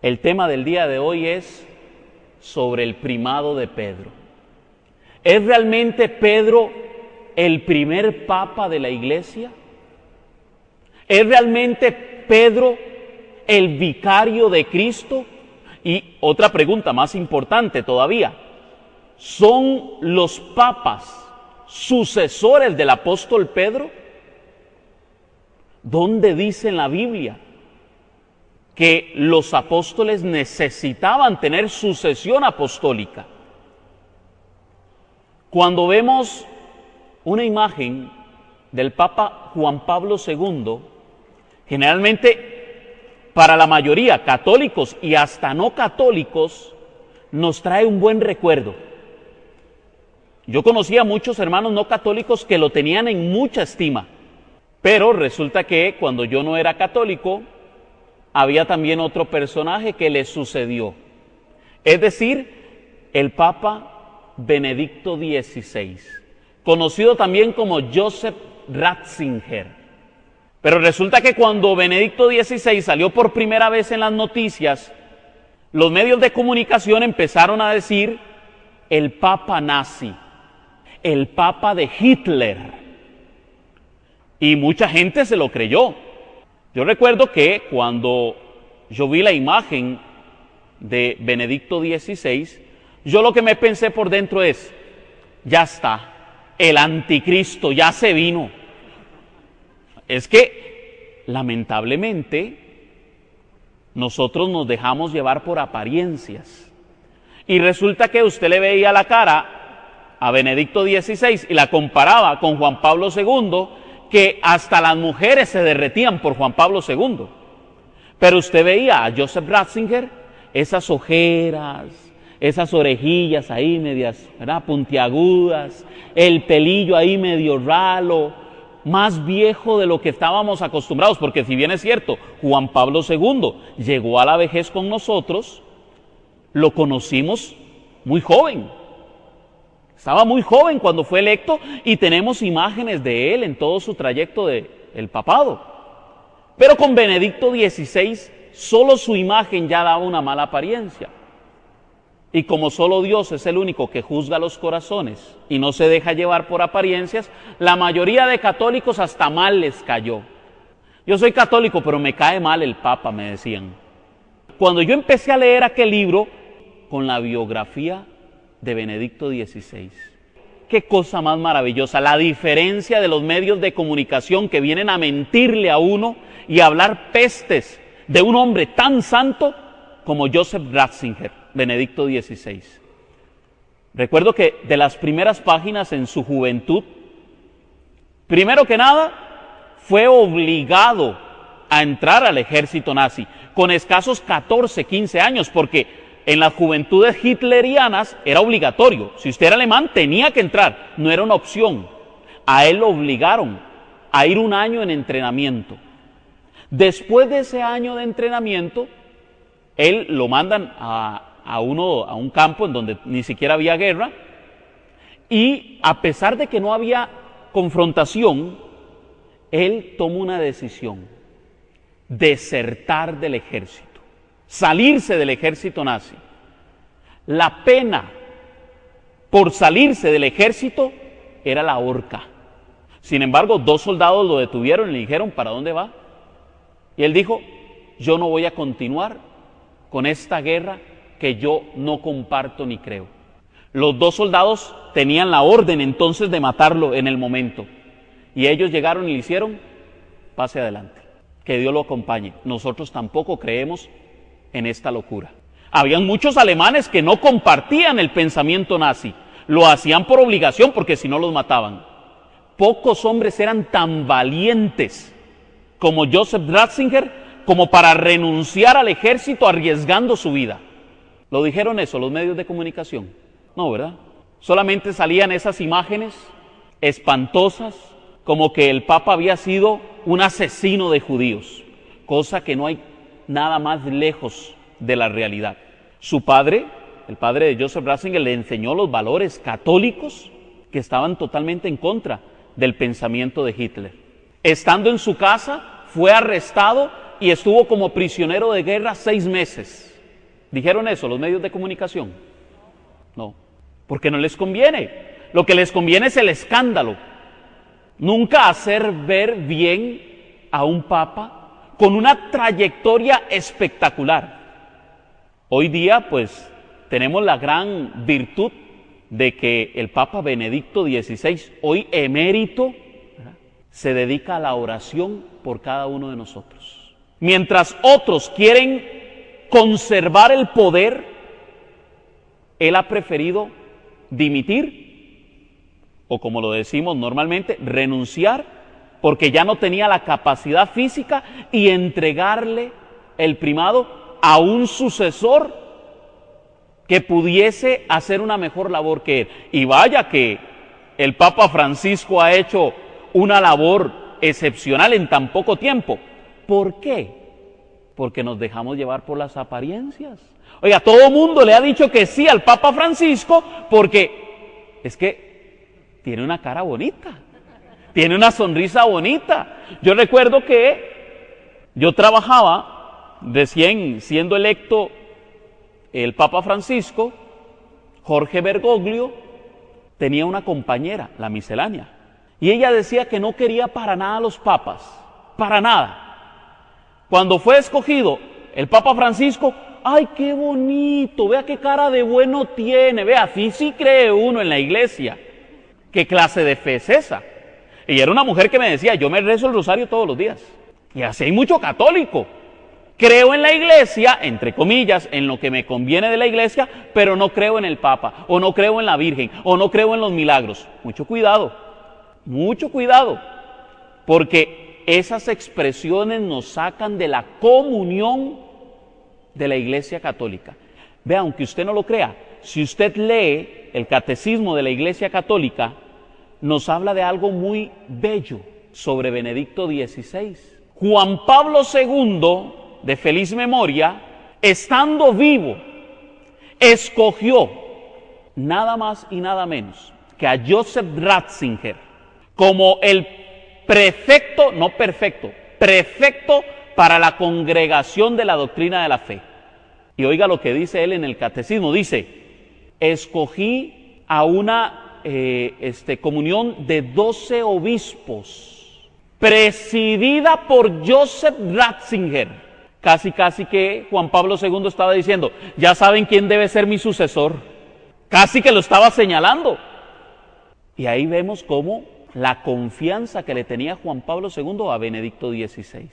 El tema del día de hoy es sobre el primado de Pedro. ¿Es realmente Pedro el primer papa de la iglesia? ¿Es realmente Pedro el vicario de Cristo? Y otra pregunta más importante todavía, ¿son los papas sucesores del apóstol Pedro? ¿Dónde dice en la Biblia que los apóstoles necesitaban tener sucesión apostólica? Cuando vemos una imagen del Papa Juan Pablo II, generalmente para la mayoría, católicos y hasta no católicos, nos trae un buen recuerdo. Yo conocía a muchos hermanos no católicos que lo tenían en mucha estima, pero resulta que cuando yo no era católico, había también otro personaje que le sucedió. Es decir, el Papa Benedicto XVI, conocido también como Joseph Ratzinger. Pero resulta que cuando Benedicto XVI salió por primera vez en las noticias, los medios de comunicación empezaron a decir el Papa nazi, el Papa de Hitler. Y mucha gente se lo creyó. Yo recuerdo que cuando yo vi la imagen de Benedicto XVI, yo lo que me pensé por dentro es, ya está, el anticristo ya se vino. Es que, lamentablemente, nosotros nos dejamos llevar por apariencias. Y resulta que usted le veía la cara a Benedicto XVI y la comparaba con Juan Pablo II, que hasta las mujeres se derretían por Juan Pablo II. Pero usted veía a Joseph Ratzinger, esas ojeras, esas orejillas ahí medias, ¿verdad?, puntiagudas, el pelillo ahí medio ralo, más viejo de lo que estábamos acostumbrados, porque si bien es cierto, Juan Pablo II llegó a la vejez con nosotros, lo conocimos muy joven. Estaba muy joven cuando fue electo y tenemos imágenes de él en todo su trayecto del papado. Pero con Benedicto XVI, solo su imagen ya daba una mala apariencia. Y como solo Dios es el único que juzga los corazones y no se deja llevar por apariencias, la mayoría de católicos hasta mal les cayó. Yo soy católico, pero me cae mal el Papa, me decían. Cuando yo empecé a leer aquel libro con la biografía de Benedicto XVI, qué cosa más maravillosa, la diferencia de los medios de comunicación que vienen a mentirle a uno y a hablar pestes de un hombre tan santo como Joseph Ratzinger, Benedicto XVI. Recuerdo que de las primeras páginas en su juventud, primero que nada, fue obligado a entrar al ejército nazi, con escasos 14, 15 años, porque en las juventudes hitlerianas era obligatorio. Si usted era alemán, tenía que entrar, no era una opción. A él lo obligaron a ir un año en entrenamiento. Después de ese año de entrenamiento, él lo mandan a un campo en donde ni siquiera había guerra, y a pesar de que no había confrontación, él tomó una decisión: desertar del ejército, salirse del ejército nazi. La pena por salirse del ejército era la horca. Sin embargo, 2 soldados lo detuvieron y le dijeron: ¿para dónde va? Y él dijo: yo no voy a continuar con esta guerra que yo no comparto ni creo. Los 2 soldados tenían la orden entonces de matarlo en el momento, y ellos llegaron y le hicieron: pase adelante, que Dios lo acompañe, nosotros tampoco creemos en esta locura. Habían muchos alemanes que no compartían el pensamiento nazi, lo hacían por obligación porque si no los mataban. Pocos hombres eran tan valientes como Joseph Ratzinger como para renunciar al ejército arriesgando su vida. ¿Lo dijeron eso los medios de comunicación? No, ¿verdad? Solamente salían esas imágenes espantosas, como que el Papa había sido un asesino de judíos, cosa que no hay nada más lejos de la realidad. Su padre, el padre de Joseph Ratzinger, le enseñó los valores católicos que estaban totalmente en contra del pensamiento de Hitler. Estando en su casa, fue arrestado y estuvo como prisionero de guerra 6 meses. ¿Dijeron eso los medios de comunicación? No, porque no les conviene. Lo que les conviene es el escándalo. Nunca hacer ver bien a un papa con una trayectoria espectacular. Hoy día, pues, tenemos la gran virtud de que el Papa Benedicto XVI, hoy emérito, se dedica a la oración por cada uno de nosotros. Mientras otros quieren conservar el poder, él ha preferido dimitir, o como lo decimos normalmente, renunciar, porque ya no tenía la capacidad física, y entregarle el primado a un sucesor que pudiese hacer una mejor labor que él. Y vaya que el Papa Francisco ha hecho una labor excepcional en tan poco tiempo. ¿Por qué? Porque nos dejamos llevar por las apariencias. Oiga, todo el mundo le ha dicho que sí al Papa Francisco porque es que tiene una cara bonita, tiene una sonrisa bonita. Yo recuerdo que yo trabajaba recién siendo electo el Papa Francisco. Jorge Bergoglio tenía una compañera, la miscelánea, y ella decía que no quería para nada a los papas, para nada. Cuando fue escogido el Papa Francisco, ¡ay, qué bonito! Vea qué cara de bueno tiene, vea, así sí cree uno en la iglesia. ¿Qué clase de fe es esa? Ella era una mujer que me decía, yo me rezo el rosario todos los días, y así hay mucho católico. Creo en la iglesia, entre comillas, en lo que me conviene de la iglesia, pero no creo en el Papa, o no creo en la Virgen, o no creo en los milagros. Mucho cuidado, porque esas expresiones nos sacan de la comunión de la Iglesia Católica. Vea, aunque usted no lo crea, si usted lee el Catecismo de la Iglesia Católica, nos habla de algo muy bello sobre Benedicto XVI. Juan Pablo II, de feliz memoria, estando vivo, escogió nada más y nada menos que a Joseph Ratzinger como el prefecto, no perfecto, prefecto para la congregación de la doctrina de la fe. Y oiga lo que dice él en el catecismo, dice, escogí a una comunión de 12 obispos, presidida por Joseph Ratzinger. Casi que Juan Pablo II estaba diciendo, ya saben quién debe ser mi sucesor. Casi que lo estaba señalando. Y ahí vemos cómo la confianza que le tenía Juan Pablo II a Benedicto XVI.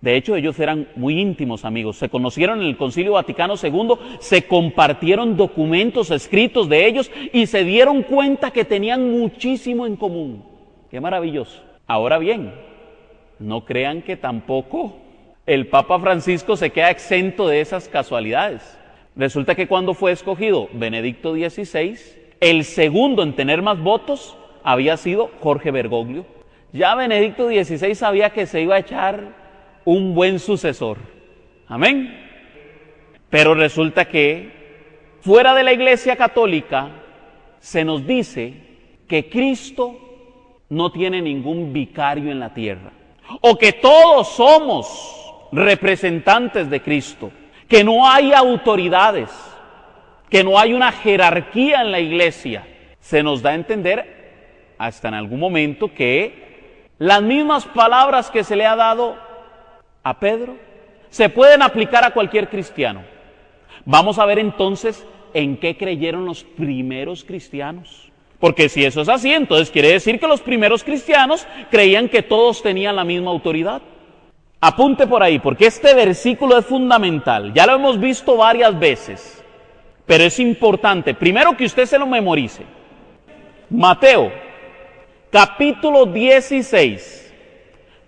De hecho, ellos eran muy íntimos amigos, se conocieron en el Concilio Vaticano II, se compartieron documentos escritos de ellos y se dieron cuenta que tenían muchísimo en común. ¡Qué maravilloso! Ahora bien, no crean que tampoco el Papa Francisco se queda exento de esas casualidades. Resulta que cuando fue escogido Benedicto XVI, el segundo en tener más votos había sido Jorge Bergoglio. Ya Benedicto XVI sabía que se iba a echar un buen sucesor. Amén. Pero resulta que fuera de la Iglesia Católica se nos dice que Cristo no tiene ningún vicario en la tierra, o que todos somos representantes de Cristo, que no hay autoridades, que no hay una jerarquía en la iglesia. Se nos da a entender hasta en algún momento que las mismas palabras que se le ha dado a Pedro se pueden aplicar a cualquier cristiano. Vamos a ver entonces en qué creyeron los primeros cristianos. Porque si eso es así, entonces quiere decir que los primeros cristianos creían que todos tenían la misma autoridad. Apunte por ahí, porque este versículo es fundamental. Ya lo hemos visto varias veces, pero es importante. Primero que usted se lo memorice. Mateo, capítulo 16,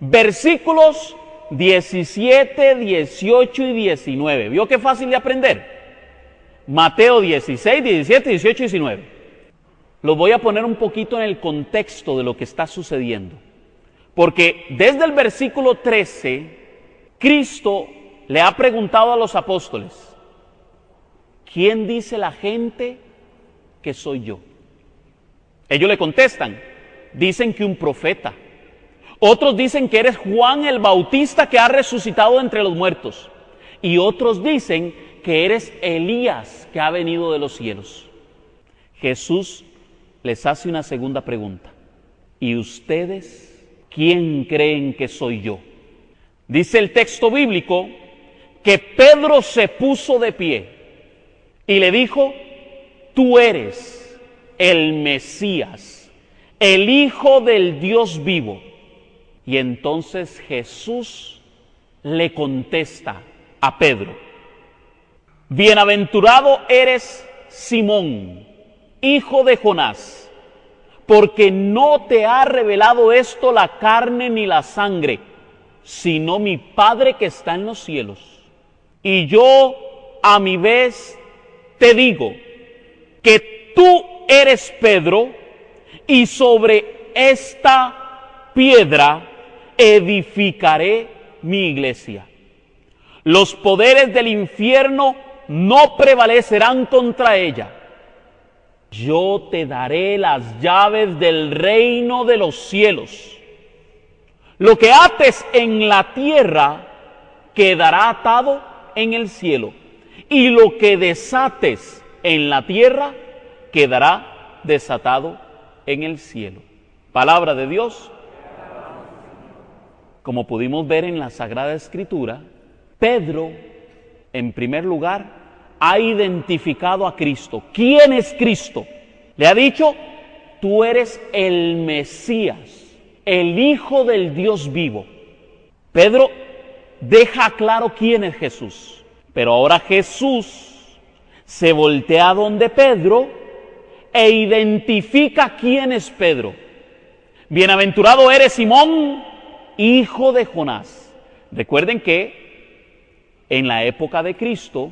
versículos 17, 18 y 19. ¿Vio qué fácil de aprender? Mateo 16, 17, 18 y 19. Lo voy a poner un poquito en el contexto de lo que está sucediendo. Porque desde el versículo 13, Cristo le ha preguntado a los apóstoles, ¿quién dice la gente que soy yo? Ellos le contestan, dicen que un profeta. Otros dicen que eres Juan el Bautista que ha resucitado entre los muertos. Y otros dicen que eres Elías que ha venido de los cielos. Jesús les hace una segunda pregunta. ¿Y ustedes quién creen que soy yo? Dice el texto bíblico que Pedro se puso de pie y le dijo: tú eres el Mesías, el Hijo del Dios vivo. Y entonces Jesús le contesta a Pedro: bienaventurado eres Simón, hijo de Jonás, porque no te ha revelado esto la carne ni la sangre, sino mi Padre que está en los cielos. Y yo a mi vez te digo que tú eres Pedro, y sobre esta piedra edificaré mi iglesia. Los poderes del infierno no prevalecerán contra ella. Yo te daré las llaves del reino de los cielos. Lo que ates en la tierra quedará atado en el cielo, y lo que desates en la tierra quedará desatado en el cielo. Palabra de Dios. Como pudimos ver en la Sagrada Escritura, Pedro, en primer lugar, ha identificado a Cristo. ¿Quién es Cristo? Le ha dicho: tú eres el Mesías, el Hijo del Dios vivo. Pedro deja claro quién es Jesús. Pero ahora Jesús se voltea donde Pedro e identifica quién es Pedro. Bienaventurado eres Simón, hijo de Jonás. Recuerden que en la época de Cristo,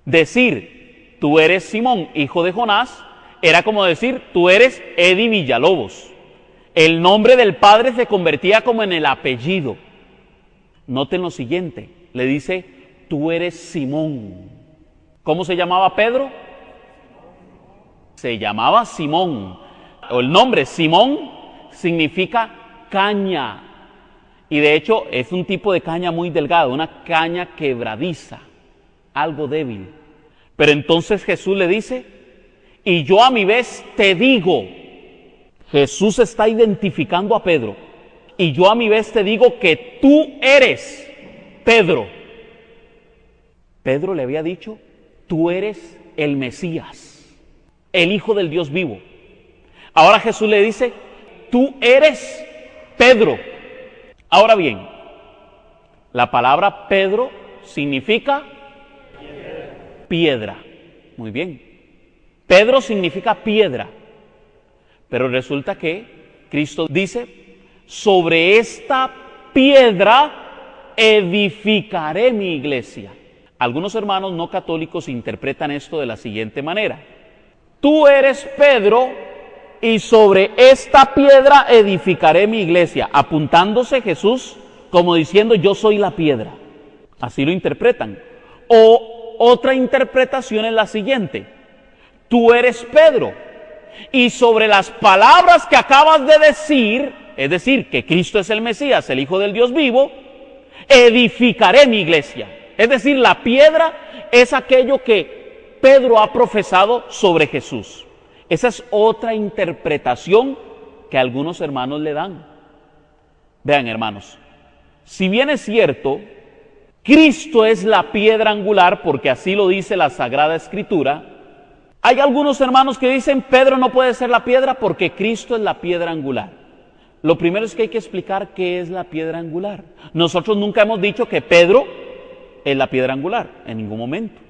decir tú eres Simón, hijo de Jonás, era como decir tú eres Eddie Villalobos. El nombre del padre se convertía como en el apellido. Noten lo siguiente, le dice: tú eres Simón. ¿Cómo se llamaba Pedro? Se llamaba Simón. O el nombre Simón significa caña. Y de hecho es un tipo de caña muy delgada, una caña quebradiza, algo débil. Pero entonces Jesús le dice: y yo a mi vez te digo. Jesús está identificando a Pedro. Y yo a mi vez te digo que tú eres Pedro. Pedro le había dicho: tú eres el Mesías, el Hijo del Dios vivo. Ahora Jesús le dice: tú eres Pedro. Ahora bien, la palabra Pedro significa piedra. Muy bien. Pedro significa piedra. Pero resulta que Cristo dice: sobre esta piedra edificaré mi iglesia. Algunos hermanos no católicos interpretan esto de la siguiente manera: tú eres Pedro, y sobre esta piedra edificaré mi iglesia, apuntándose Jesús como diciendo: yo soy la piedra. Así lo interpretan. O otra interpretación es la siguiente: tú eres Pedro, y sobre las palabras que acabas de decir, es decir, que Cristo es el Mesías, el Hijo del Dios vivo, edificaré mi iglesia. Es decir, la piedra es aquello que Pedro ha profesado sobre Jesús. Esa es otra interpretación que algunos hermanos le dan. Vean, hermanos, si bien es cierto, Cristo es la piedra angular, porque así lo dice la Sagrada Escritura, hay algunos hermanos que dicen: Pedro no puede ser la piedra porque Cristo es la piedra angular. Lo primero es que hay que explicar qué es la piedra angular. Nosotros nunca hemos dicho que Pedro es la piedra angular, en ningún momento.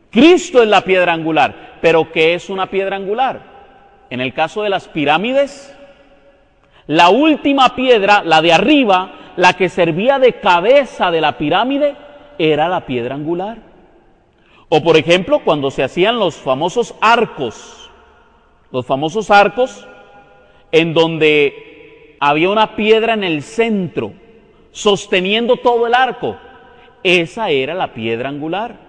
Cristo es la piedra angular, pero ¿qué es una piedra angular? En el caso de las pirámides, la última piedra, la de arriba, la que servía de cabeza de la pirámide, era la piedra angular. O por ejemplo, cuando se hacían los famosos arcos en donde había una piedra en el centro, sosteniendo todo el arco, esa era la piedra angular.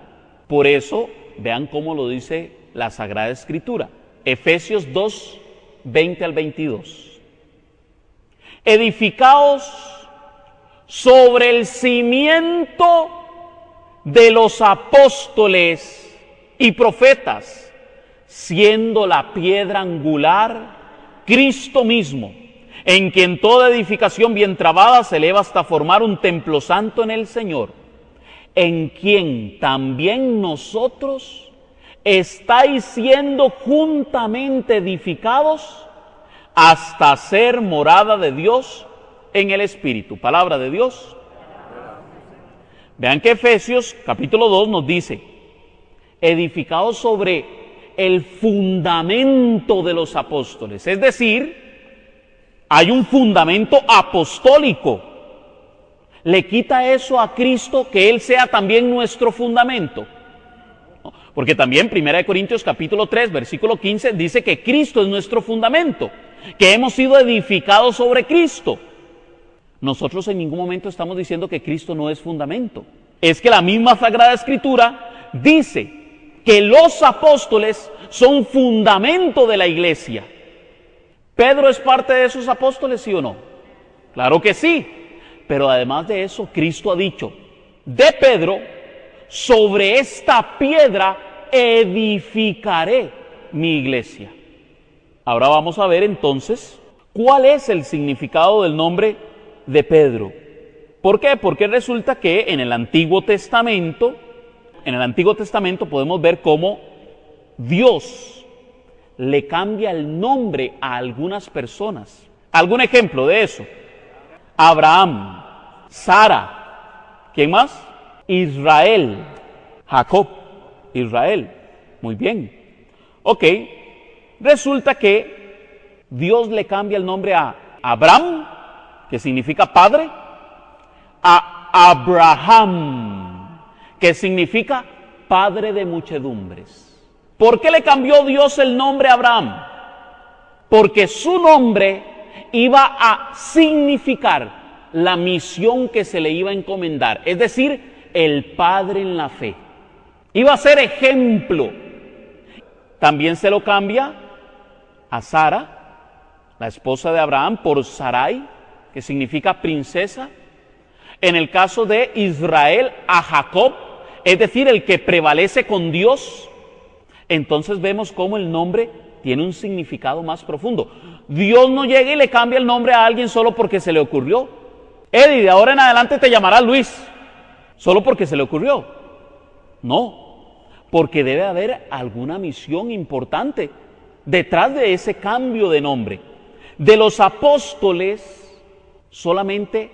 Por eso, vean cómo lo dice la Sagrada Escritura. Efesios 2, 20 al 22. Edificaos sobre el cimiento de los apóstoles y profetas, siendo la piedra angular Cristo mismo, en quien toda edificación bien trabada se eleva hasta formar un templo santo en el Señor, en quien también nosotros estáis siendo juntamente edificados hasta ser morada de Dios en el Espíritu. Palabra de Dios. Vean que Efesios capítulo 2 nos dice, edificados sobre el fundamento de los apóstoles. Es decir, hay un fundamento apostólico. ¿Le quita eso a Cristo que Él sea también nuestro fundamento? Porque también 1 Corintios capítulo 3, versículo 15, dice que Cristo es nuestro fundamento, que hemos sido edificados sobre Cristo. Nosotros en ningún momento estamos diciendo que Cristo no es fundamento. Es que la misma Sagrada Escritura dice que los apóstoles son fundamento de la iglesia. ¿Pedro es parte de esos apóstoles, sí o no? Claro que sí. Pero además de eso, Cristo ha dicho de Pedro, sobre esta piedra edificaré mi iglesia. Ahora vamos a ver entonces cuál es el significado del nombre de Pedro. ¿Por qué? Porque resulta que en el Antiguo Testamento podemos ver cómo Dios le cambia el nombre a algunas personas. ¿Algún ejemplo de eso? Abraham, Sara, ¿quién más? Israel, Jacob, Israel. Muy bien. Ok, resulta que Dios le cambia el nombre a Abraham, que significa padre, a Abraham, que significa padre de muchedumbres. ¿Por qué le cambió Dios el nombre a Abraham? Porque su nombre iba a significar la misión que se le iba a encomendar, es decir, el padre en la fe. Iba a ser ejemplo. También se lo cambia a Sara, la esposa de Abraham, por Sarai, que significa princesa. En el caso de Israel, a Jacob, es decir, el que prevalece con Dios. Entonces vemos cómo el nombre tiene un significado más profundo. Dios no llega y le cambia el nombre a alguien solo porque se le ocurrió. Eddie, de ahora en adelante te llamarás Luis, solo porque se le ocurrió. No, porque debe haber alguna misión importante detrás de ese cambio de nombre. De los apóstoles, solamente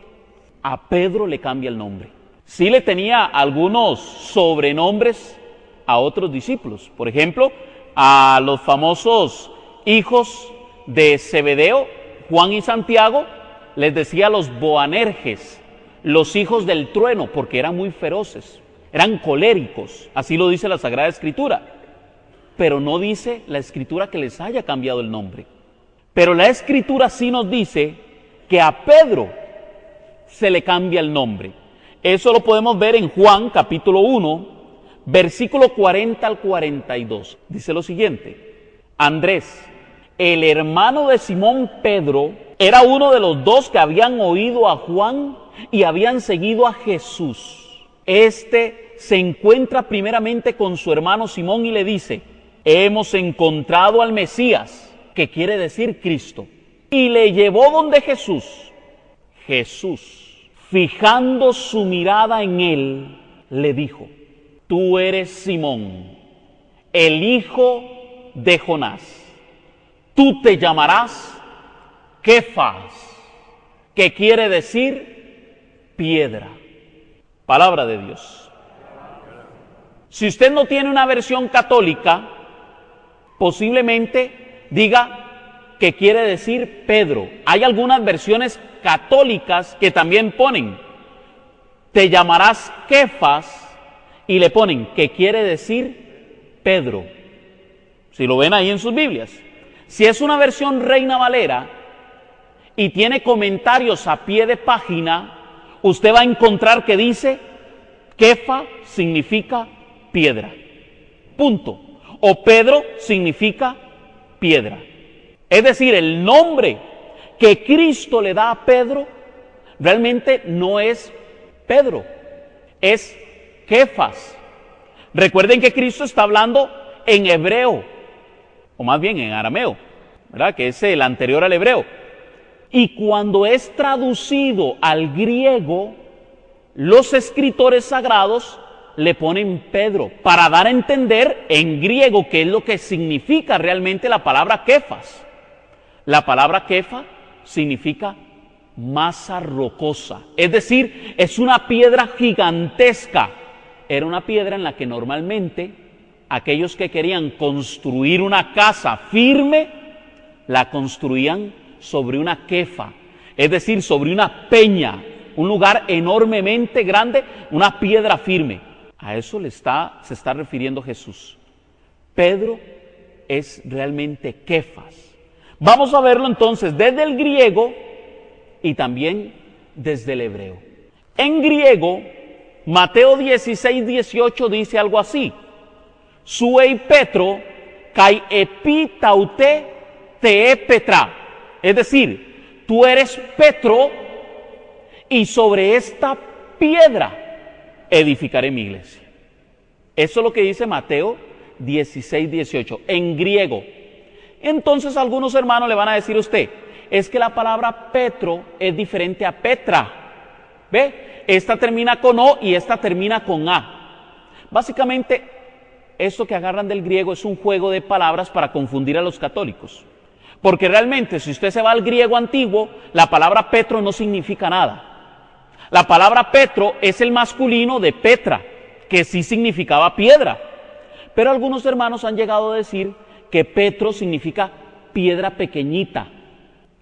a Pedro le cambia el nombre. Sí le tenía algunos sobrenombres a otros discípulos. Por ejemplo, a los famosos hijos de Zebedeo, Juan y Santiago, les decía los Boanerges, los hijos del trueno, porque eran muy feroces, eran coléricos, así lo dice la Sagrada Escritura. Pero no dice la Escritura que les haya cambiado el nombre. Pero la Escritura sí nos dice que a Pedro se le cambia el nombre. Eso lo podemos ver en Juan capítulo 1, versículo 40 al 42. Dice lo siguiente: Andrés, el hermano de Simón Pedro, era uno de los dos que habían oído a Juan y habían seguido a Jesús. Este se encuentra primeramente con su hermano Simón y le dice: hemos encontrado al Mesías, que quiere decir Cristo. Y le llevó donde Jesús. Jesús, fijando su mirada en él, le dijo: tú eres Simón, el hijo de Jonás. Tú te llamarás Kefas, que quiere decir piedra. Palabra de Dios. Si usted no tiene una versión católica, posiblemente diga que quiere decir Pedro. Hay algunas versiones católicas que también ponen: te llamarás Kefas, y le ponen que quiere decir Pedro. Si lo ven ahí en sus Biblias. Si es una versión Reina Valera y tiene comentarios a pie de página, usted va a encontrar que dice Kefa significa piedra. Punto. O Pedro significa piedra. Es decir, el nombre que Cristo le da a Pedro realmente no es Pedro, es Kefas. Recuerden que Cristo está hablando en hebreo, o más bien en arameo, ¿verdad? Que es el anterior al hebreo. Y cuando es traducido al griego, los escritores sagrados le ponen Pedro para dar a entender en griego qué es lo que significa realmente la palabra Kefas. La palabra Kefa significa masa rocosa, es decir, es una piedra gigantesca. Era una piedra en la que normalmente aquellos que querían construir una casa firme la construían sobre una kefa, es decir, sobre una peña, un lugar enormemente grande, una piedra firme. A eso se está refiriendo Jesús. Pedro es realmente Kefas. Vamos a verlo entonces desde el griego y también desde el hebreo. En griego, Mateo 16:18 dice algo así: Suei Petro, kai epitaute te Petra. Es decir, tú eres Petro y sobre esta piedra edificaré mi iglesia. Eso es lo que dice Mateo 16:18 en griego. Entonces algunos hermanos le van a decir a usted, es que la palabra Petro es diferente a Petra. ¿Ve? Esta termina con O y esta termina con A. Básicamente, esto que agarran del griego es un juego de palabras para confundir a los católicos. Porque realmente, si usted se va al griego antiguo, la palabra Petro no significa nada. La palabra Petro es el masculino de Petra, que sí significaba piedra. Pero algunos hermanos han llegado a decir que Petro significa piedra pequeñita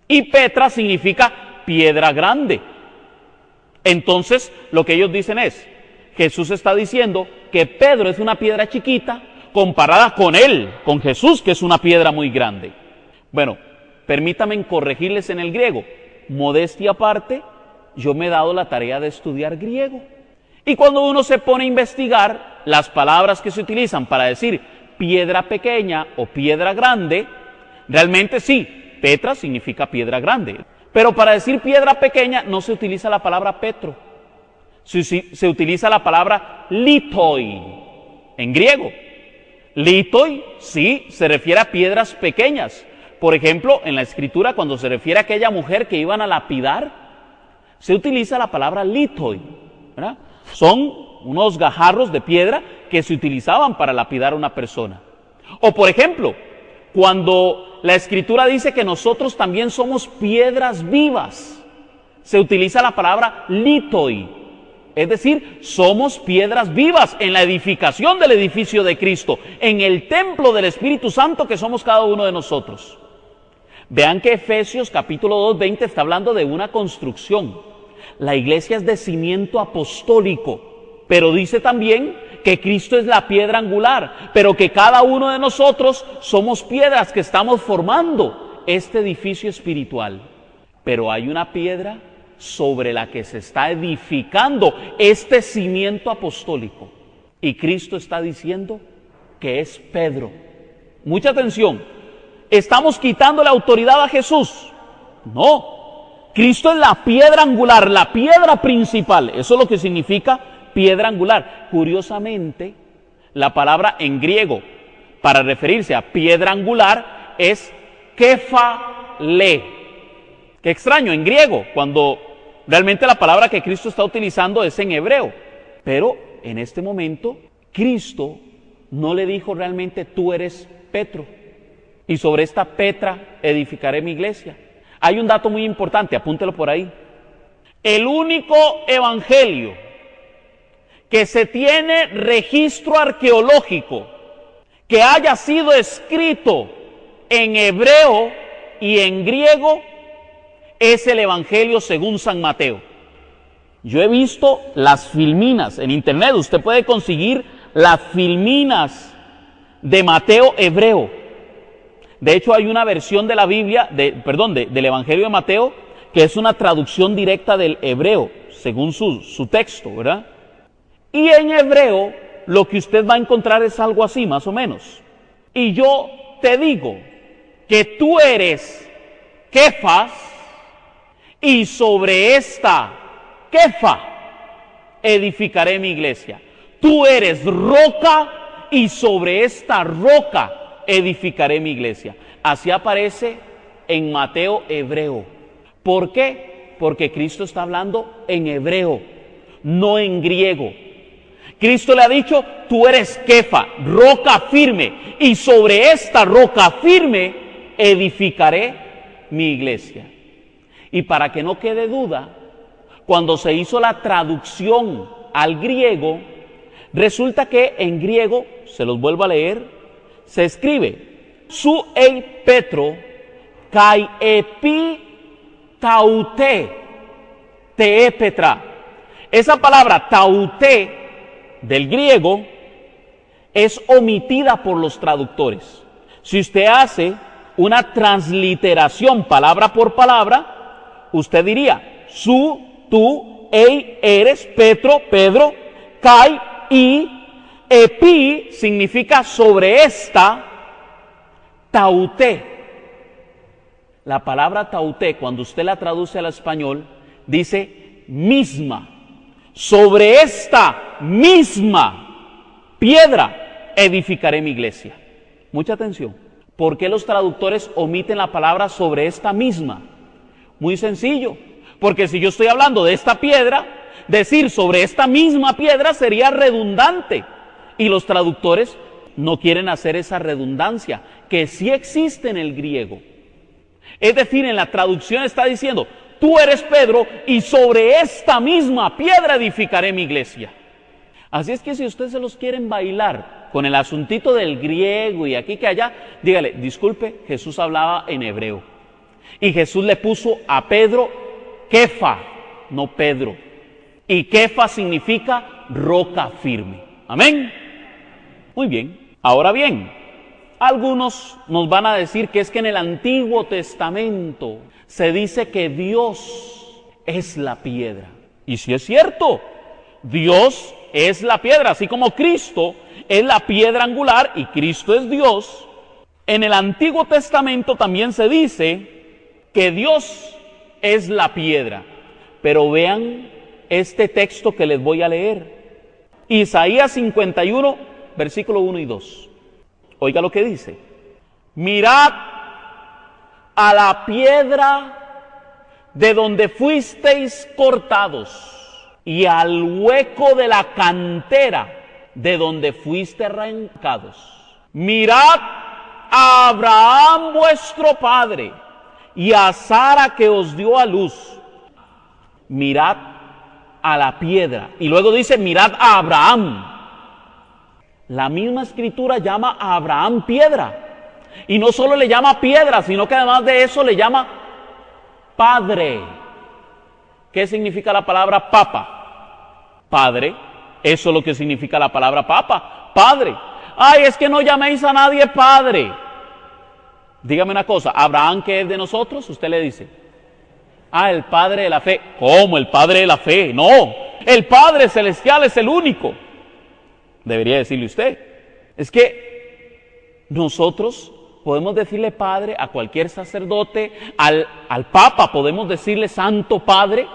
y Petra significa piedra grande. Entonces, lo que ellos dicen es, Jesús está diciendo que Pedro es una piedra chiquita comparada con él, con Jesús, que es una piedra muy grande. Bueno, permítanme corregirles en el griego. Modestia aparte, yo me he dado la tarea de estudiar griego. Y cuando uno se pone a investigar las palabras que se utilizan para decir piedra pequeña o piedra grande, realmente sí, Petra significa piedra grande. Pero para decir piedra pequeña no se utiliza la palabra Petro. Se utiliza la palabra litoi en griego. Litoi sí se refiere a piedras pequeñas. Por ejemplo, en la escritura, cuando se refiere a aquella mujer que iban a lapidar, se utiliza la palabra litoi, ¿verdad? Son unos gajarros de piedra que se utilizaban para lapidar a una persona. O por ejemplo, cuando la escritura dice que nosotros también somos piedras vivas, se utiliza la palabra litoi, es decir, somos piedras vivas en la edificación del edificio de Cristo, en el templo del Espíritu Santo que somos cada uno de nosotros. Vean que Efesios capítulo 2:20 está hablando de una construcción. La iglesia es de cimiento apostólico, pero dice también que Cristo es la piedra angular, pero que cada uno de nosotros somos piedras que estamos formando este edificio espiritual. Pero hay una piedra sobre la que se está edificando este cimiento apostólico. Y Cristo está diciendo que es Pedro. Mucha atención. ¿Estamos quitando la autoridad a Jesús? No. Cristo es la piedra angular, la piedra principal. Eso es lo que significa piedra angular. Curiosamente, la palabra en griego para referirse a piedra angular es kephale. Qué extraño, en griego, cuando realmente la palabra que Cristo está utilizando es en hebreo. Pero en este momento, Cristo no le dijo realmente tú eres Petro y sobre esta Petra edificaré mi iglesia. Hay un dato muy importante, apúntelo por ahí. El único evangelio que se tiene registro arqueológico que haya sido escrito en hebreo y en griego es el Evangelio según San Mateo. Yo he visto las filminas en internet, usted puede conseguir las filminas de Mateo hebreo. De hecho, hay una versión de la Biblia, del Evangelio de Mateo, que es una traducción directa del hebreo, según su texto, ¿verdad? Y en hebreo, lo que usted va a encontrar es algo así, más o menos. Y yo te digo que tú eres Kefas, y sobre esta Kefa edificaré mi iglesia. tú eres roca y sobre esta roca edificaré mi iglesia. Así aparece en Mateo hebreo. ¿Por qué? Porque Cristo está hablando en hebreo, no en griego. Cristo le ha dicho, tú eres Kefa, roca firme, y sobre esta roca firme edificaré mi iglesia. Y para que no quede duda, cuando se hizo la traducción al griego, resulta que en griego, se los vuelvo a leer, se escribe, su ei Petro, kai epi taute, te Petra. Esa palabra taute del griego es omitida por los traductores. Si usted hace una transliteración palabra por palabra, usted diría, su, tú, ei, eres, Petro, Pedro, kai, y, epi significa sobre esta, taute. La palabra taute, cuando usted la traduce al español, dice misma. Sobre esta misma piedra edificaré mi iglesia. Mucha atención. ¿Por qué los traductores omiten la palabra sobre esta misma? Muy sencillo. Porque si yo estoy hablando de esta piedra, decir sobre esta misma piedra sería redundante. Y los traductores no quieren hacer esa redundancia, que sí existe en el griego. Es decir, en la traducción está diciendo, tú eres Pedro y sobre esta misma piedra edificaré mi iglesia. Así es que si ustedes se los quieren bailar con el asuntito del griego y aquí que allá, dígale, disculpe, Jesús hablaba en hebreo. Y Jesús le puso a Pedro Kefa, no Pedro. Y Kefa significa roca firme. Amén. Muy bien. Ahora bien, algunos nos van a decir que es que en el Antiguo Testamento se dice que Dios es la piedra. Y sí es cierto, Dios es la piedra, así como Cristo es la piedra angular y Cristo es Dios. En el Antiguo Testamento también se dice que Dios es la piedra. Pero vean este texto que les voy a leer. Isaías 51, versículo 1 y 2. Oiga lo que dice. Mirad a la piedra de donde fuisteis cortados y al hueco de la cantera de donde fuiste arrancados. Mirad a Abraham vuestro padre y a Sara que os dio a luz. Mirad a la piedra. Y luego dice, mirad a Abraham. La misma escritura llama a Abraham piedra. Y no solo le llama piedra, sino que además de eso le llama padre. ¿Qué significa la palabra papa? Padre. Eso es lo que significa la palabra papa. Padre. Ay, es que no llaméis a nadie padre. Dígame una cosa, Abraham, ¿qué es de nosotros? Usted le dice, el Padre de la fe. ¿Cómo el Padre de la fe? No, el Padre celestial es el único. Debería decirle usted. Es que nosotros podemos decirle Padre a cualquier sacerdote, al Papa podemos decirle Santo Padre,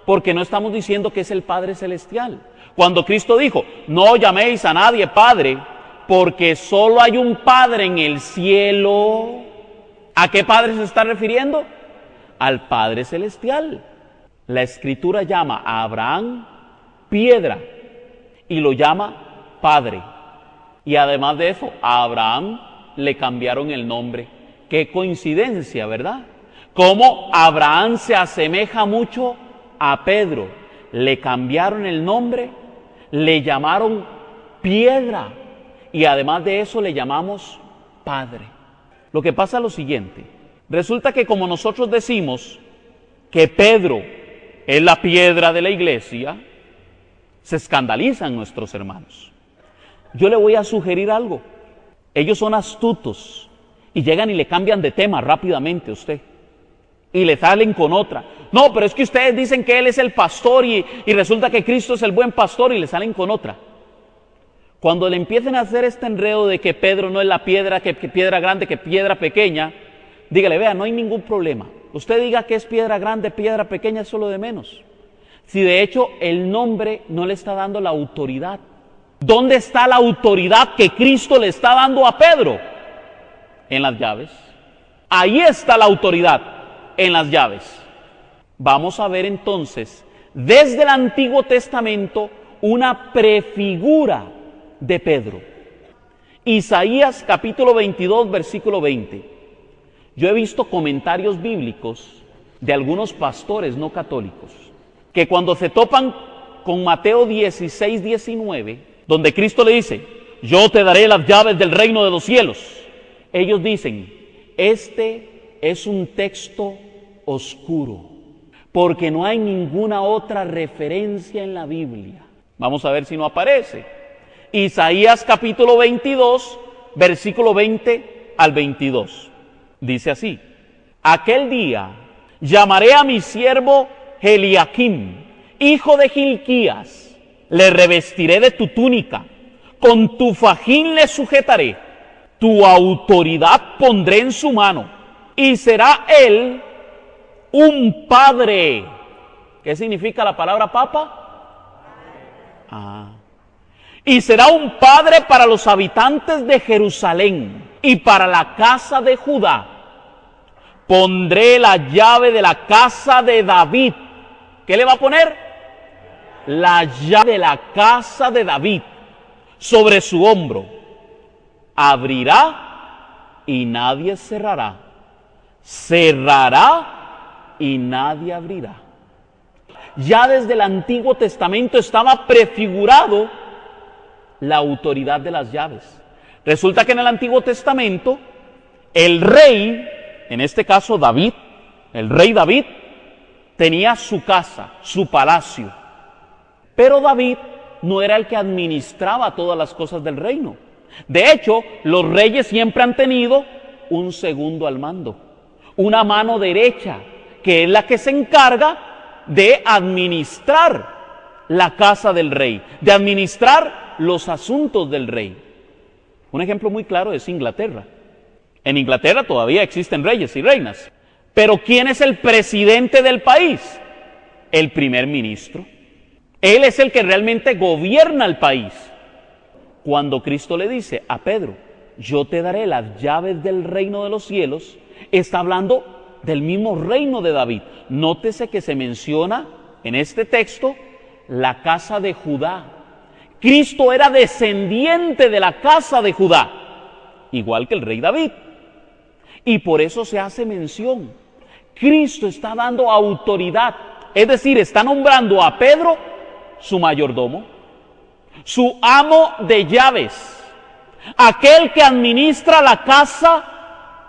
porque no estamos diciendo que es el Padre celestial. Cuando Cristo dijo, no llaméis a nadie Padre, porque solo hay un Padre en el cielo. ¿A qué Padre se está refiriendo? Al Padre celestial. La Escritura llama a Abraham piedra y lo llama Padre. Y además de eso, a Abraham le cambiaron el nombre. Qué coincidencia, ¿verdad? Cómo Abraham se asemeja mucho a Pedro. Le cambiaron el nombre, le llamaron piedra y además de eso le llamamos Padre. Lo que pasa es lo siguiente. Resulta que como nosotros decimos que Pedro es la piedra de la iglesia, se escandalizan nuestros hermanos. Yo le voy a sugerir algo. Ellos son astutos y llegan y le cambian de tema rápidamente a usted. Y le salen con otra. No, pero es que ustedes dicen que Él es el pastor y resulta que Cristo es el buen pastor y le salen con otra. Cuando le empiecen a hacer este enredo de que Pedro no es la piedra, que piedra grande, que piedra pequeña, dígale, vea, no hay ningún problema. Usted diga que es piedra grande, piedra pequeña, es solo de menos. Si de hecho el nombre no le está dando la autoridad. ¿Dónde está la autoridad que Cristo le está dando a Pedro? En las llaves. Ahí está la autoridad, en las llaves. Vamos a ver entonces, desde el Antiguo Testamento, una prefigura de Pedro. Isaías capítulo 22, versículo 20. Yo he visto comentarios bíblicos de algunos pastores no católicos, que cuando se topan con Mateo 16, 19, donde Cristo le dice, yo te daré las llaves del reino de los cielos, ellos dicen, este es un texto oscuro, porque no hay ninguna otra referencia en la Biblia. Vamos a ver si no aparece. Isaías capítulo 22, versículo 20 al 22. Dice así, aquel día llamaré a mi siervo Eliakim, hijo de Hilquías, le revestiré de tu túnica, con tu fajín le sujetaré, tu autoridad pondré en su mano, y será él un padre. ¿Qué significa la palabra papa? Y será un padre para los habitantes de Jerusalén y para la casa de Judá. Pondré la llave de la casa de David. ¿Qué le va a poner? La llave de la casa de David sobre su hombro. Abrirá y nadie cerrará. Cerrará y nadie abrirá. Ya desde el Antiguo Testamento estaba prefigurado la autoridad de las llaves. Resulta que en el Antiguo Testamento, el rey, en este caso David, el rey David, tenía su casa, su palacio. Pero David no era el que administraba todas las cosas del reino. De hecho, los reyes siempre han tenido un segundo al mando, una mano derecha, que es la que se encarga de administrar la casa del rey, de administrar los asuntos del rey. Un ejemplo muy claro es Inglaterra. En Inglaterra todavía existen reyes y reinas. Pero ¿quién es el presidente del país? El primer ministro. Él es el que realmente gobierna el país. Cuando Cristo le dice a Pedro, yo te daré las llaves del reino de los cielos, está hablando del mismo reino de David. Nótese que se menciona en este texto la casa de Judá. Cristo era descendiente de la casa de Judá, igual que el rey David. Y por eso se hace mención. Cristo está dando autoridad, es decir, está nombrando a Pedro su mayordomo, su amo de llaves, aquel que administra la casa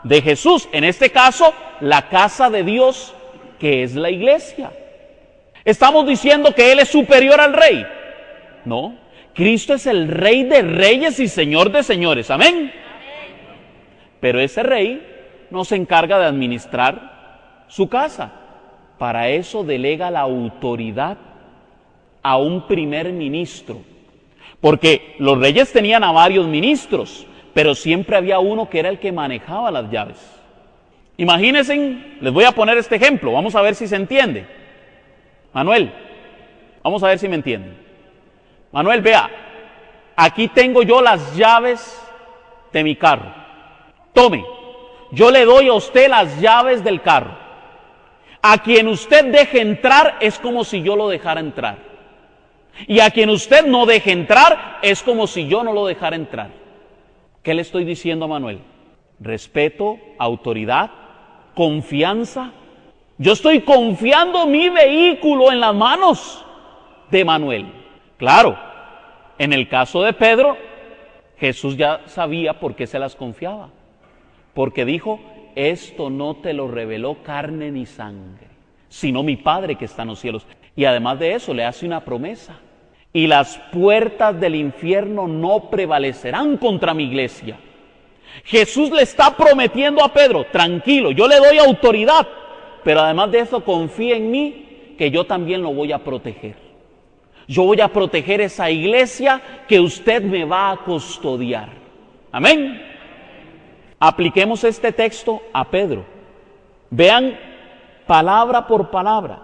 de Jesús, en este caso, la casa de Dios, que es la iglesia. ¿Estamos diciendo que Él es superior al rey? No, Cristo es el Rey de reyes y Señor de señores, amén. Pero ese rey no se encarga de administrar su casa. Para eso delega la autoridad a un primer ministro. Porque los reyes tenían a varios ministros, pero siempre había uno que era el que manejaba las llaves. Imagínense, les voy a poner este ejemplo, vamos a ver si se entiende. Manuel, vamos a ver si me entienden. Manuel, vea, aquí tengo yo las llaves de mi carro. Tome, yo le doy a usted las llaves del carro. A quien usted deje entrar es como si yo lo dejara entrar. Y a quien usted no deje entrar es como si yo no lo dejara entrar. ¿Qué le estoy diciendo a Manuel? Respeto, autoridad, confianza. Yo estoy confiando mi vehículo en las manos de Manuel. Claro, en el caso de Pedro, Jesús ya sabía por qué se las confiaba. Porque dijo, esto no te lo reveló carne ni sangre, sino mi Padre que está en los cielos. Y además de eso le hace una promesa. Y las puertas del infierno no prevalecerán contra mi iglesia. Jesús le está prometiendo a Pedro, tranquilo, yo le doy autoridad, pero además de eso confía en mí, que yo también lo voy a proteger. Yo voy a proteger esa iglesia que usted me va a custodiar. Amén. Apliquemos este texto a Pedro. Vean palabra por palabra.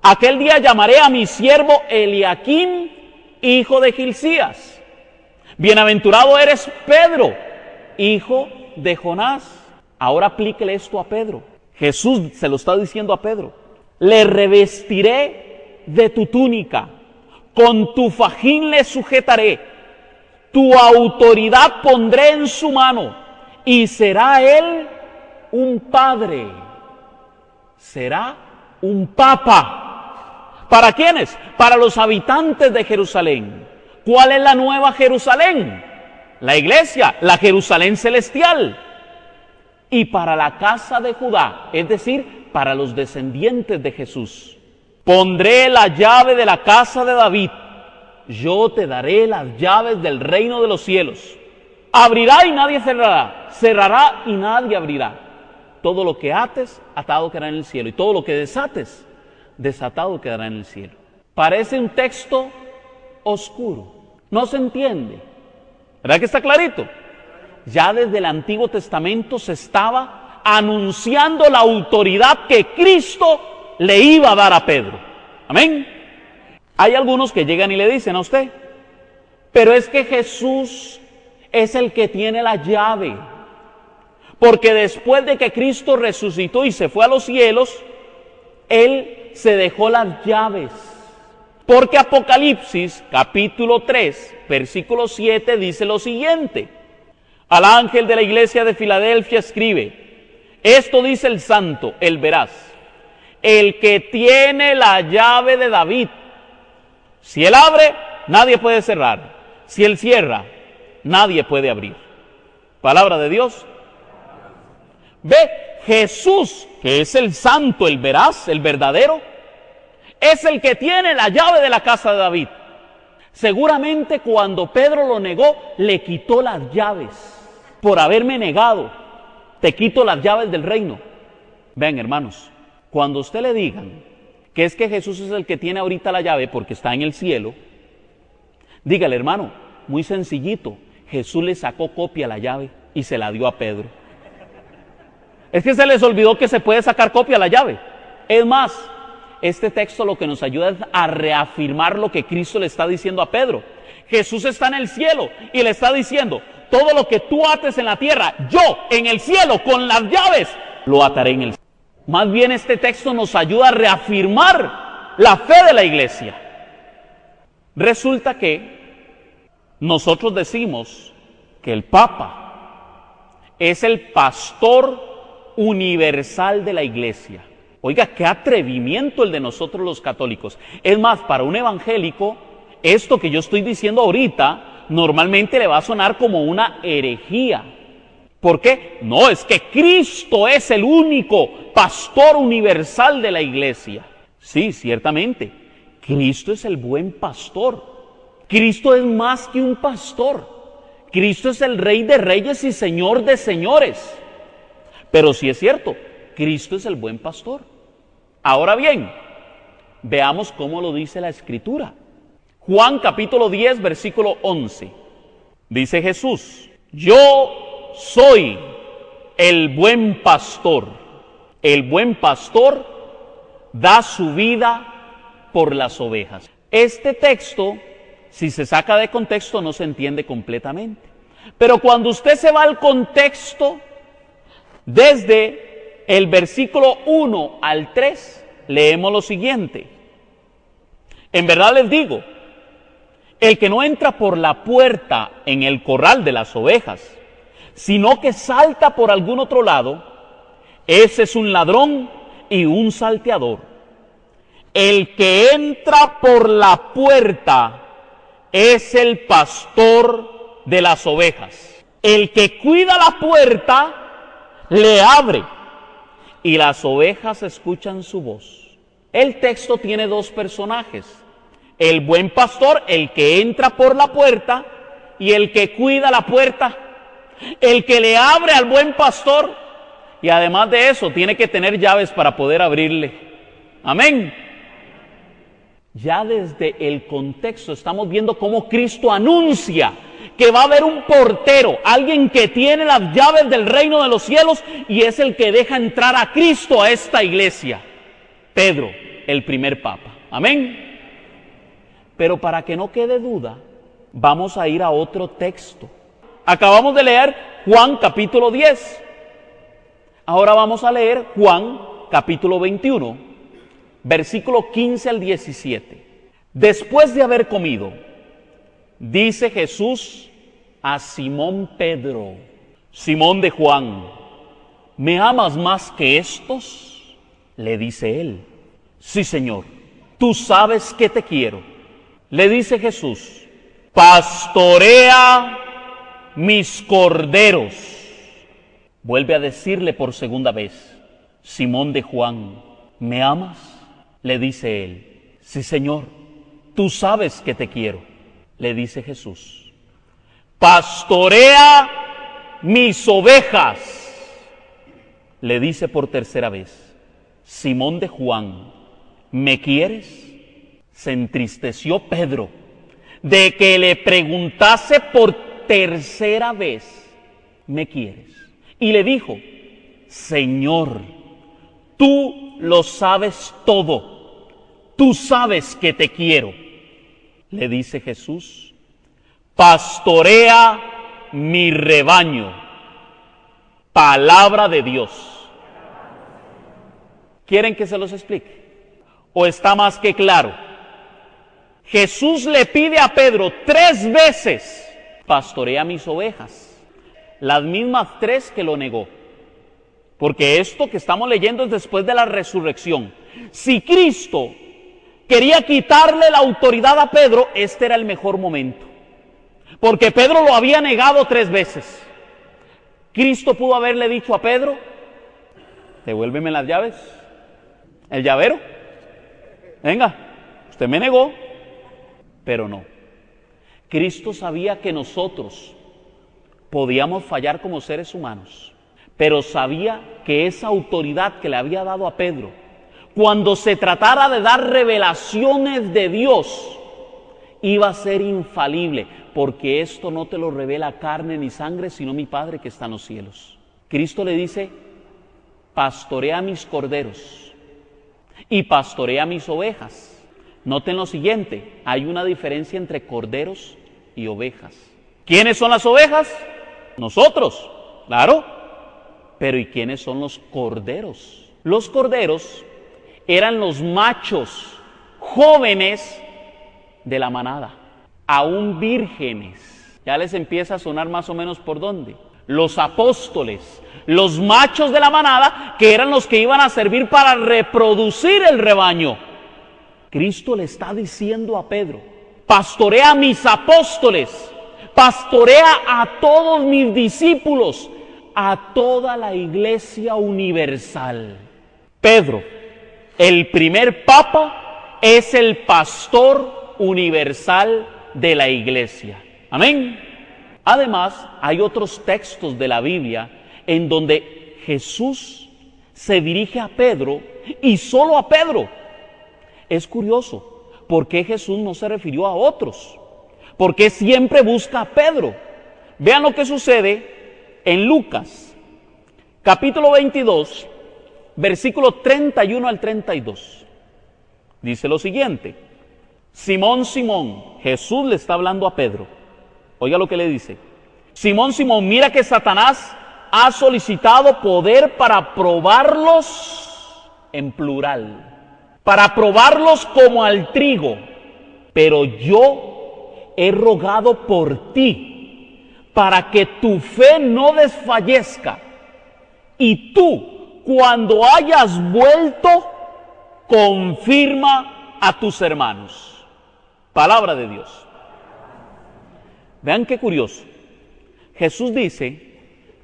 Aquel día llamaré a mi siervo Eliakim, hijo de Hilcías. Bienaventurado eres Pedro, hijo de Jonás. Ahora aplíquele esto a Pedro. Jesús se lo está diciendo a Pedro. Le revestiré de tu túnica, con tu fajín le sujetaré, tu autoridad pondré en su mano, y será él un padre, será un papa. ¿Para quiénes? Para los habitantes de Jerusalén. ¿Cuál es la nueva Jerusalén? La iglesia, la Jerusalén celestial. Y para la casa de Judá, es decir, para los descendientes de Jesús. Pondré la llave de la casa de David. Yo te daré las llaves del reino de los cielos. Abrirá y nadie cerrará. Cerrará y nadie abrirá. Todo lo que ates, atado quedará en el cielo. Y todo lo que desates, desatado quedará en el cielo. Parece un texto oscuro. No se entiende. ¿Verdad que está clarito? Ya desde el Antiguo Testamento se estaba anunciando la autoridad que Cristo le iba a dar a Pedro. Amén. Hay algunos que llegan y le dicen a usted, pero es que Jesús es el que tiene la llave, porque después de que Cristo resucitó y se fue a los cielos, Él se dejó las llaves. Porque Apocalipsis, capítulo 3, versículo 7, dice lo siguiente: al ángel de la iglesia de Filadelfia escribe, esto dice el santo, el veraz, el que tiene la llave de David. Si él abre, nadie puede cerrar. Si él cierra, nadie puede abrir. Palabra de Dios. Ve, Jesús, que es el santo, el veraz, el verdadero, es el que tiene la llave de la casa de David. Seguramente cuando Pedro lo negó, le quitó las llaves. Por haberme negado, te quito las llaves del reino. Vean, hermanos, cuando usted le digan que es que Jesús es el que tiene ahorita la llave porque está en el cielo, dígale, hermano, muy sencillito, Jesús le sacó copia a la llave y se la dio a Pedro. Es que se les olvidó que se puede sacar copia a la llave. Es más, este texto lo que nos ayuda es a reafirmar lo que Cristo le está diciendo a Pedro. Jesús está en el cielo y le está diciendo, todo lo que tú ates en la tierra, yo en el cielo con las llaves, lo ataré en el cielo. Más bien este texto nos ayuda a reafirmar la fe de la iglesia. Resulta que nosotros decimos que el Papa es el pastor universal de la iglesia. Oiga, qué atrevimiento el de nosotros los católicos. Es más, para un evangélico, esto que yo estoy diciendo ahorita, normalmente le va a sonar como una herejía. ¿Por qué? No, es que Cristo es el único pastor universal de la iglesia. Sí, ciertamente, Cristo es el buen pastor. Cristo es más que un pastor. Cristo es el Rey de reyes y Señor de señores. Pero sí es cierto, Cristo es el buen pastor. Ahora bien, veamos cómo lo dice la Escritura. Juan capítulo 10, versículo 11. Dice Jesús, yo soy el buen pastor. El buen pastor da su vida por las ovejas. Este texto, si se saca de contexto, no se entiende completamente. Pero cuando usted se va al contexto, desde el versículo 1 al 3, leemos lo siguiente. En verdad les digo, el que no entra por la puerta en el corral de las ovejas, sino que salta por algún otro lado, ese es un ladrón y un salteador. El que entra por la puerta es el pastor de las ovejas. El que cuida la puerta le abre y las ovejas escuchan su voz. El texto tiene dos personajes: el buen pastor, el que entra por la puerta, y el que cuida la puerta, el que le abre al buen pastor, y además de eso tiene que tener llaves para poder abrirle. Amén. Ya desde el contexto estamos viendo cómo Cristo anuncia que va a haber un portero, alguien que tiene las llaves del reino de los cielos y es el que deja entrar a Cristo a esta iglesia. Pedro, el primer papa. Amén. Pero para que no quede duda, Vamos a ir a otro texto. Acabamos de leer Juan capítulo 10. Ahora vamos a leer Juan capítulo 21, versículo 15 al 17. Después de haber comido, dice Jesús a Simón Pedro: Simón de Juan, ¿me amas más que estos? Le dice él: sí, Señor, tú sabes que te quiero. Le dice Jesús: pastorea mis corderos. Vuelve a decirle por segunda vez: Simón de Juan, ¿me amas? Le dice él: sí, Señor, tú sabes que te quiero. Le dice Jesús: pastorea mis ovejas. Le dice por tercera vez: Simón de Juan, ¿me quieres? Se entristeció Pedro de que le preguntase por tercera vez: ¿me quieres? Y le dijo: Señor, tú lo sabes todo, tú sabes que te quiero. Le dice Jesús: pastorea mi rebaño. Palabra de Dios. ¿Quieren que se los explique? ¿O está más que claro? Jesús le pide a Pedro 3 veces: pastorea mis ovejas. Las mismas 3 que lo negó. Porque esto que estamos leyendo es después de la resurrección. Si Cristo quería quitarle la autoridad a Pedro, este era el mejor momento. Porque Pedro lo había negado 3 veces. Cristo pudo haberle dicho a Pedro: devuélveme las llaves, el llavero. Venga, usted me negó. Pero no. Cristo sabía que nosotros podíamos fallar como seres humanos, pero sabía que esa autoridad que le había dado a Pedro, cuando se tratara de dar revelaciones de Dios, iba a ser infalible, porque esto no te lo revela carne ni sangre, sino mi Padre que está en los cielos. Cristo le dice: pastorea mis corderos y pastorea mis ovejas. Noten lo siguiente: hay una diferencia entre corderos y ovejas. ¿Quiénes son las ovejas? Nosotros, claro. Pero ¿y quiénes son los corderos? Los corderos eran los machos jóvenes de la manada, aún vírgenes. Ya les empieza a sonar más o menos por dónde. Los apóstoles, los machos de la manada, que eran los que iban a servir para reproducir el rebaño. Cristo le está diciendo a Pedro: pastorea a mis apóstoles, pastorea a todos mis discípulos, a toda la iglesia universal. Pedro, el primer papa, es el pastor universal de la iglesia. Amén. Además, hay otros textos de la Biblia en donde Jesús se dirige a Pedro y solo a Pedro. Es curioso, ¿por qué Jesús no se refirió a otros? ¿Por qué siempre busca a Pedro? Vean lo que sucede en Lucas, capítulo 22, versículo 31 al 32. Dice lo siguiente: Simón, Simón, Jesús le está hablando a Pedro. Oiga lo que le dice: Simón, Simón, mira que Satanás ha solicitado poder para probarlos, en plural, para probarlos como al trigo, pero yo he rogado por ti, para que tu fe no desfallezca, y tú, cuando hayas vuelto, confirma a tus hermanos. Palabra de Dios. Vean qué curioso. Jesús dice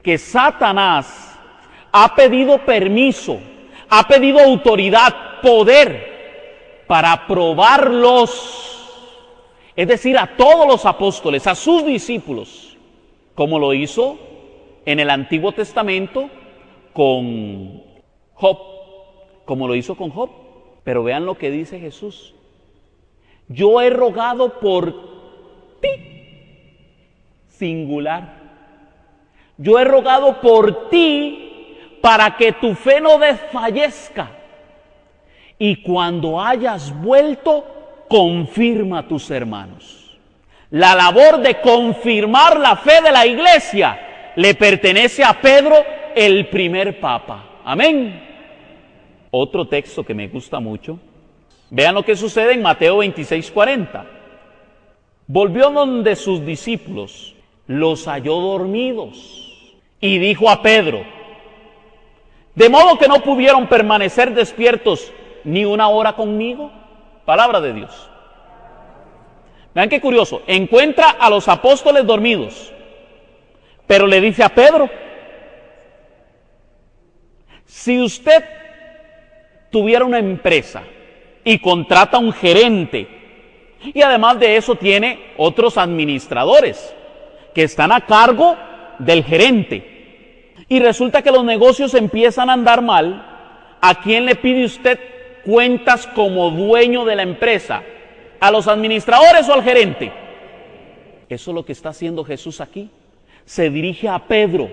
que Satanás ha pedido permiso, ha pedido autoridad, poder, para probarlos, es decir, a todos los apóstoles, a sus discípulos, como lo hizo en el Antiguo Testamento con Job, como lo hizo con Job. Pero vean lo que dice Jesús: yo he rogado por ti, singular. Yo he rogado por ti para que tu fe no desfallezca, y cuando hayas vuelto, confirma a tus hermanos. La labor de confirmar la fe de la iglesia le pertenece a Pedro, el primer papa. Amén. Otro texto que me gusta mucho. Vean lo que sucede en Mateo 26:40. Volvió donde sus discípulos, los halló dormidos y dijo a Pedro: ¿de modo que no pudieron permanecer despiertos ni una hora conmigo? Palabra de Dios. Vean qué curioso, encuentra a los apóstoles dormidos, pero le dice a Pedro: si usted tuviera una empresa y contrata a un gerente, y además de eso tiene otros administradores que están a cargo del gerente, y resulta que los negocios empiezan a andar mal, ¿a quién le pide usted cuentas como dueño de la empresa? ¿A los administradores o al gerente? Eso es lo que está haciendo Jesús aquí. Se dirige a Pedro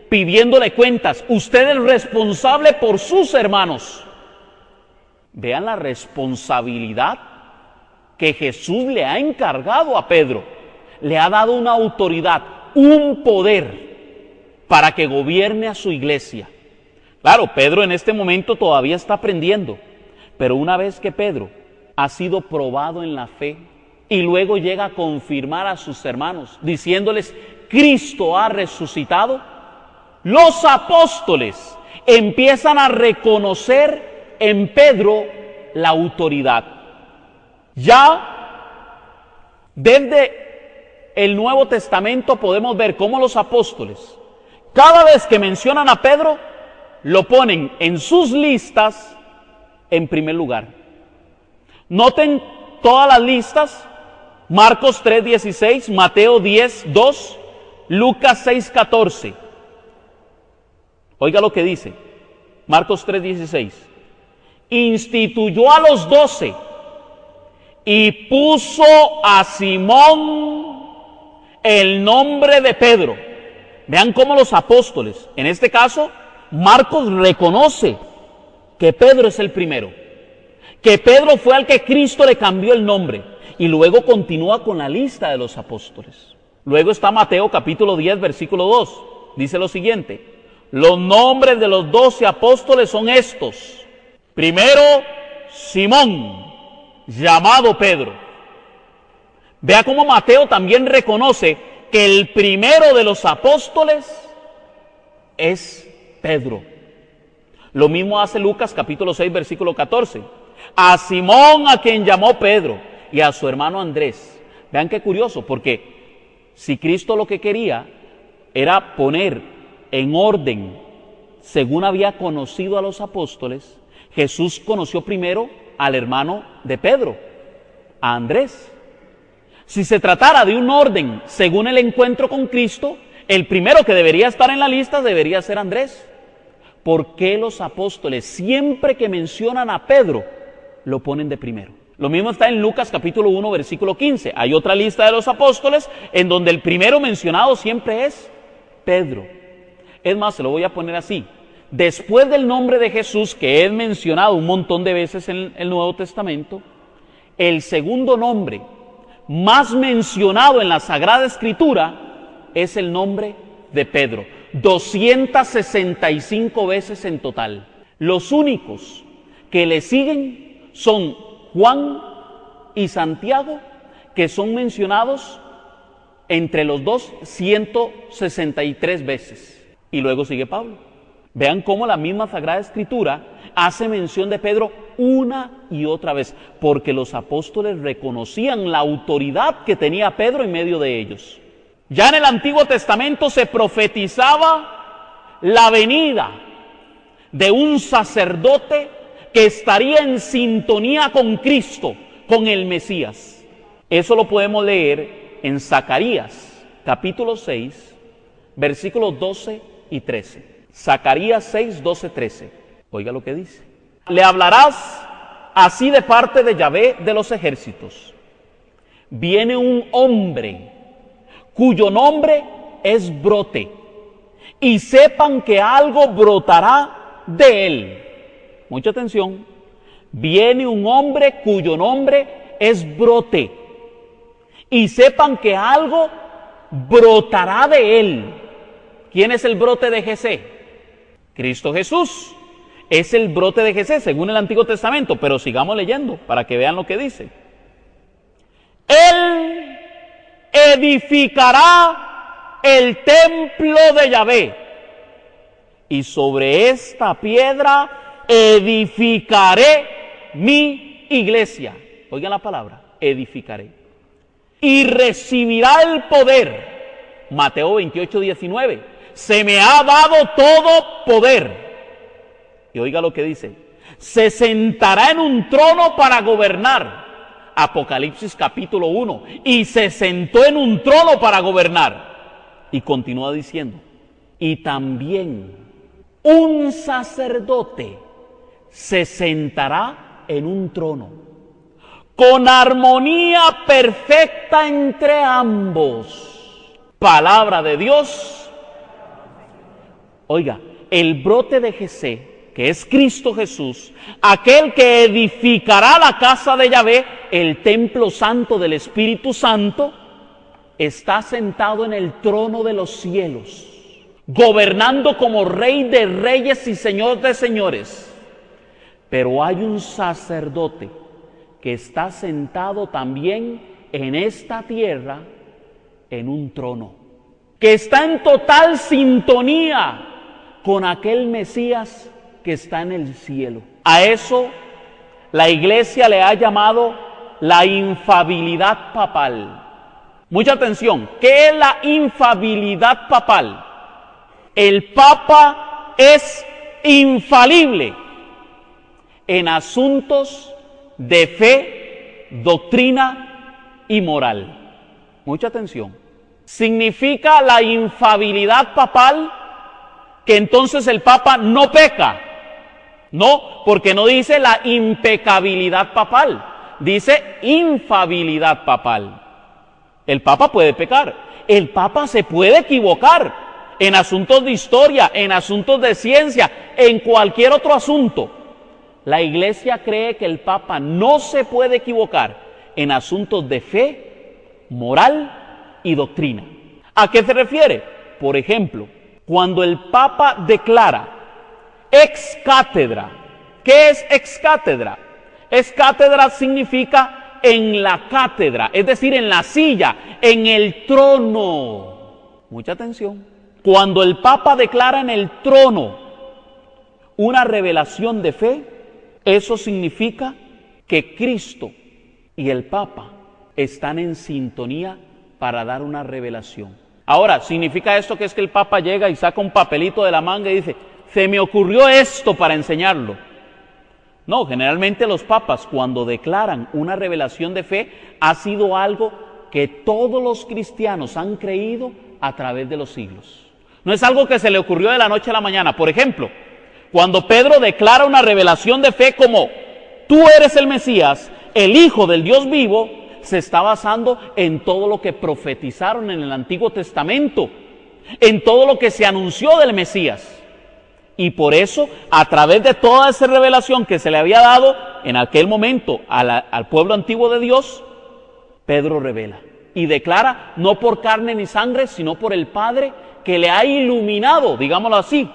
pidiéndole cuentas. Usted es responsable por sus hermanos. Vean la responsabilidad que Jesús le ha encargado a Pedro. Le ha dado una autoridad, un poder para que gobierne a su iglesia. Claro, Pedro en este momento todavía está aprendiendo, pero una vez que Pedro ha sido probado en la fe y luego llega a confirmar a sus hermanos diciéndoles: Cristo ha resucitado, los apóstoles empiezan a reconocer en Pedro la autoridad. Ya desde el Nuevo Testamento podemos ver cómo los apóstoles, cada vez que mencionan a Pedro, lo ponen en sus listas en primer lugar. Noten todas las listas: Marcos 3:16, Mateo 10:2, Lucas 6:14. Oiga lo que dice Marcos 3:16. Instituyó a los 12 y puso a Simón el nombre de Pedro. Vean cómo los apóstoles, en este caso, Marcos reconoce que Pedro es el primero, que Pedro fue al que Cristo le cambió el nombre, y luego continúa con la lista de los apóstoles. Luego está Mateo capítulo 10, versículo 2. Dice lo siguiente: los nombres de los 12 apóstoles son estos. Primero, Simón, llamado Pedro. Vea cómo Mateo también reconoce que el primero de los apóstoles es Pedro. Lo mismo hace Lucas capítulo 6, versículo 14. A Simón, a quien llamó Pedro, y a su hermano Andrés. Vean qué curioso, porque si Cristo lo que quería era poner en orden, según había conocido a los apóstoles, Jesús conoció primero al hermano de Pedro, a Andrés. Si se tratara de un orden según el encuentro con Cristo, el primero que debería estar en la lista debería ser Andrés. ¿Por qué los apóstoles, siempre que mencionan a Pedro, lo ponen de primero? Lo mismo está en Lucas capítulo 1, versículo 15. Hay otra lista de los apóstoles en donde el primero mencionado siempre es Pedro. Es más, se lo voy a poner así: después del nombre de Jesús, que es mencionado un montón de veces en el Nuevo Testamento, el segundo nombre más mencionado en la Sagrada Escritura es el nombre de Pedro. 265 veces en total. Los únicos que le siguen son Juan y Santiago, que son mencionados entre los dos 163 veces. Y luego sigue Pablo. Vean cómo la misma Sagrada Escritura hace mención de Pedro una y otra vez, porque los apóstoles reconocían la autoridad que tenía Pedro en medio de ellos. Ya en el Antiguo Testamento se profetizaba la venida de un sacerdote que estaría en sintonía con Cristo, con el Mesías. Eso lo podemos leer en Zacarías, capítulo 6, versículos 12 y 13. Zacarías 6, 12, 13. Oiga lo que dice: le hablarás así de parte de Yahvé de los ejércitos. Viene un hombre cuyo nombre es Brote, y sepan que algo brotará de él. Mucha atención. Viene un hombre cuyo nombre es Brote, y sepan que algo brotará de él. ¿Quién es el brote de Jesé? Cristo Jesús. Es el brote de Jesé según el Antiguo Testamento, pero sigamos leyendo para que vean lo que dice. Él edificará el templo de Yahvé, y sobre esta piedra edificaré mi iglesia. Oigan la palabra, edificaré. Y recibirá el poder. Mateo 28:19. Se me ha dado todo poder. Y oiga lo que dice. Se sentará en un trono para gobernar. Apocalipsis capítulo 1. Y se sentó en un trono para gobernar. Y continúa diciendo. Y también un sacerdote se sentará en un trono, con armonía perfecta entre ambos. Palabra de Dios. Oiga, el brote de Jesé, que es Cristo Jesús, aquel que edificará la casa de Yahvé, el templo santo del Espíritu Santo, está sentado en el trono de los cielos, gobernando como Rey de reyes y Señor de señores. Pero hay un sacerdote que está sentado también en esta tierra, en un trono, que está en total sintonía con aquel Mesías que está en el cielo. A eso la Iglesia le ha llamado la infalibilidad papal. Mucha atención, ¿qué es la infalibilidad papal? El Papa es infalible en asuntos de fe, doctrina y moral. Mucha atención. Significa la infalibilidad papal que entonces el Papa no peca. No, porque no dice la impecabilidad papal, dice infalibilidad papal. El Papa puede pecar, el Papa se puede equivocar en asuntos de historia, en asuntos de ciencia, en cualquier otro asunto. La Iglesia cree que el Papa no se puede equivocar en asuntos de fe, moral y doctrina. ¿A qué se refiere? Por ejemplo, cuando el Papa declara ex cátedra. ¿Qué es ex cátedra? Ex cátedra significa en la cátedra, es decir, en la silla, en el trono. Mucha atención. Cuando el Papa declara en el trono una revelación de fe, eso significa que Cristo y el Papa están en sintonía para dar una revelación. Ahora, ¿significa esto que es que el Papa llega y saca un papelito de la manga y dice, se me ocurrió esto para enseñarlo? No, generalmente los papas cuando declaran una revelación de fe ha sido algo que todos los cristianos han creído a través de los siglos. No es algo que se le ocurrió de la noche a la mañana. Por ejemplo, cuando Pedro declara una revelación de fe como tú eres el Mesías, el Hijo del Dios vivo, se está basando en todo lo que profetizaron en el Antiguo Testamento, en todo lo que se anunció del Mesías. Y por eso, a través de toda esa revelación que se le había dado en aquel momento al pueblo antiguo de Dios, Pedro revela y declara, no por carne ni sangre, sino por el Padre que le ha iluminado, digámoslo así,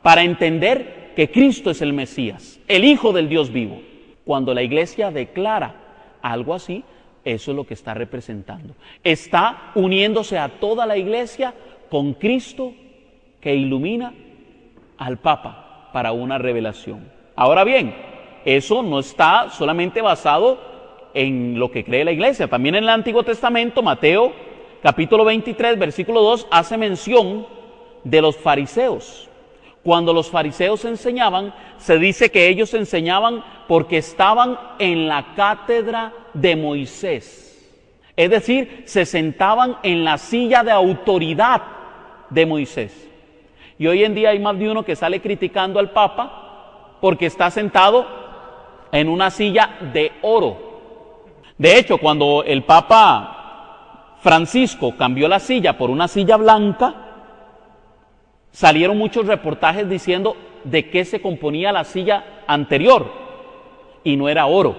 para entender que Cristo es el Mesías, el Hijo del Dios vivo. Cuando la Iglesia declara algo así, eso es lo que está representando. Está uniéndose a toda la Iglesia con Cristo que ilumina al Papa para una revelación. Ahora bien, eso no está solamente basado en lo que cree la Iglesia. También en el Antiguo Testamento, Mateo capítulo 23, versículo 2, hace mención de los fariseos. Cuando los fariseos enseñaban, se dice que ellos enseñaban porque estaban en la cátedra de Moisés. Es decir, se sentaban en la silla de autoridad de Moisés. Y hoy en día hay más de uno que sale criticando al Papa porque está sentado en una silla de oro. De hecho, cuando el Papa Francisco cambió la silla por una silla blanca, salieron muchos reportajes diciendo de qué se componía la silla anterior, y no era oro,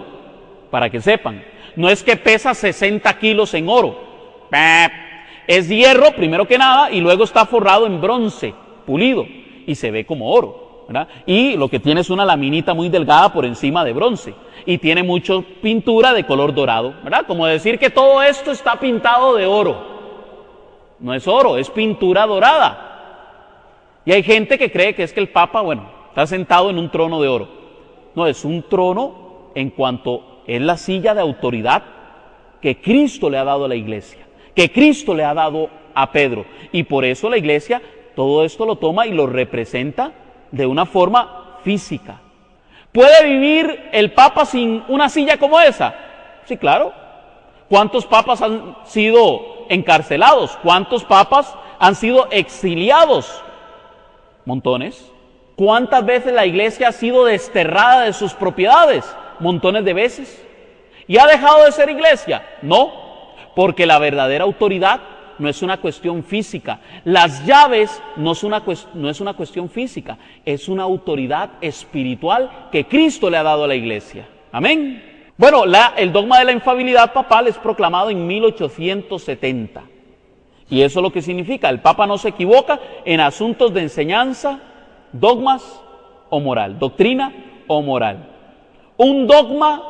para que sepan. No es que pesa 60 kilos en oro. Es hierro, primero que nada, y luego está forrado en bronce, pulido, y se ve como oro, ¿verdad? Y lo que tiene es una laminita muy delgada por encima de bronce, y tiene mucha pintura de color dorado, ¿verdad? Como decir que todo esto está pintado de oro. No es oro, es pintura dorada. Y hay gente que cree que es que el Papa, bueno, está sentado en un trono de oro. No, es un trono en cuanto es la silla de autoridad que Cristo le ha dado a la iglesia, que Cristo le ha dado a Pedro. Y por eso la iglesia todo esto lo toma y lo representa de una forma física. ¿Puede vivir el Papa sin una silla como esa? Sí, claro. ¿Cuántos papas han sido encarcelados? ¿Cuántos papas han sido exiliados? Montones. ¿Cuántas veces la iglesia ha sido desterrada de sus propiedades? Montones de veces. ¿Y ha dejado de ser iglesia? No, porque la verdadera autoridad no es una cuestión física. Las llaves no es una cuestión física, es una autoridad espiritual que Cristo le ha dado a la iglesia. Amén. Bueno, el dogma de la infalibilidad papal es proclamado en 1870. Y eso es lo que significa, el Papa no se equivoca en asuntos de enseñanza, dogmas o moral, doctrina o moral. Un dogma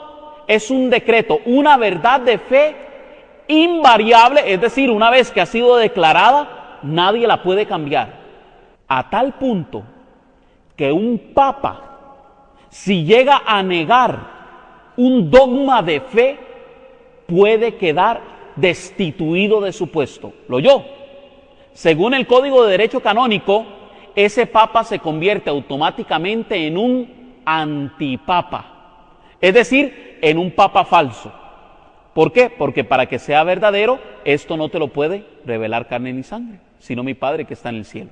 es un decreto, una verdad de fe invariable, es decir, una vez que ha sido declarada, nadie la puede cambiar. A tal punto que un Papa, si llega a negar un dogma de fe, puede quedar destituido de su puesto. ¿Lo oyó? Según el Código de Derecho Canónico, ese Papa se convierte automáticamente en un antipapa, es decir, en un Papa falso. ¿Por qué? Porque para que sea verdadero, esto no te lo puede revelar carne ni sangre, sino mi Padre que está en el cielo.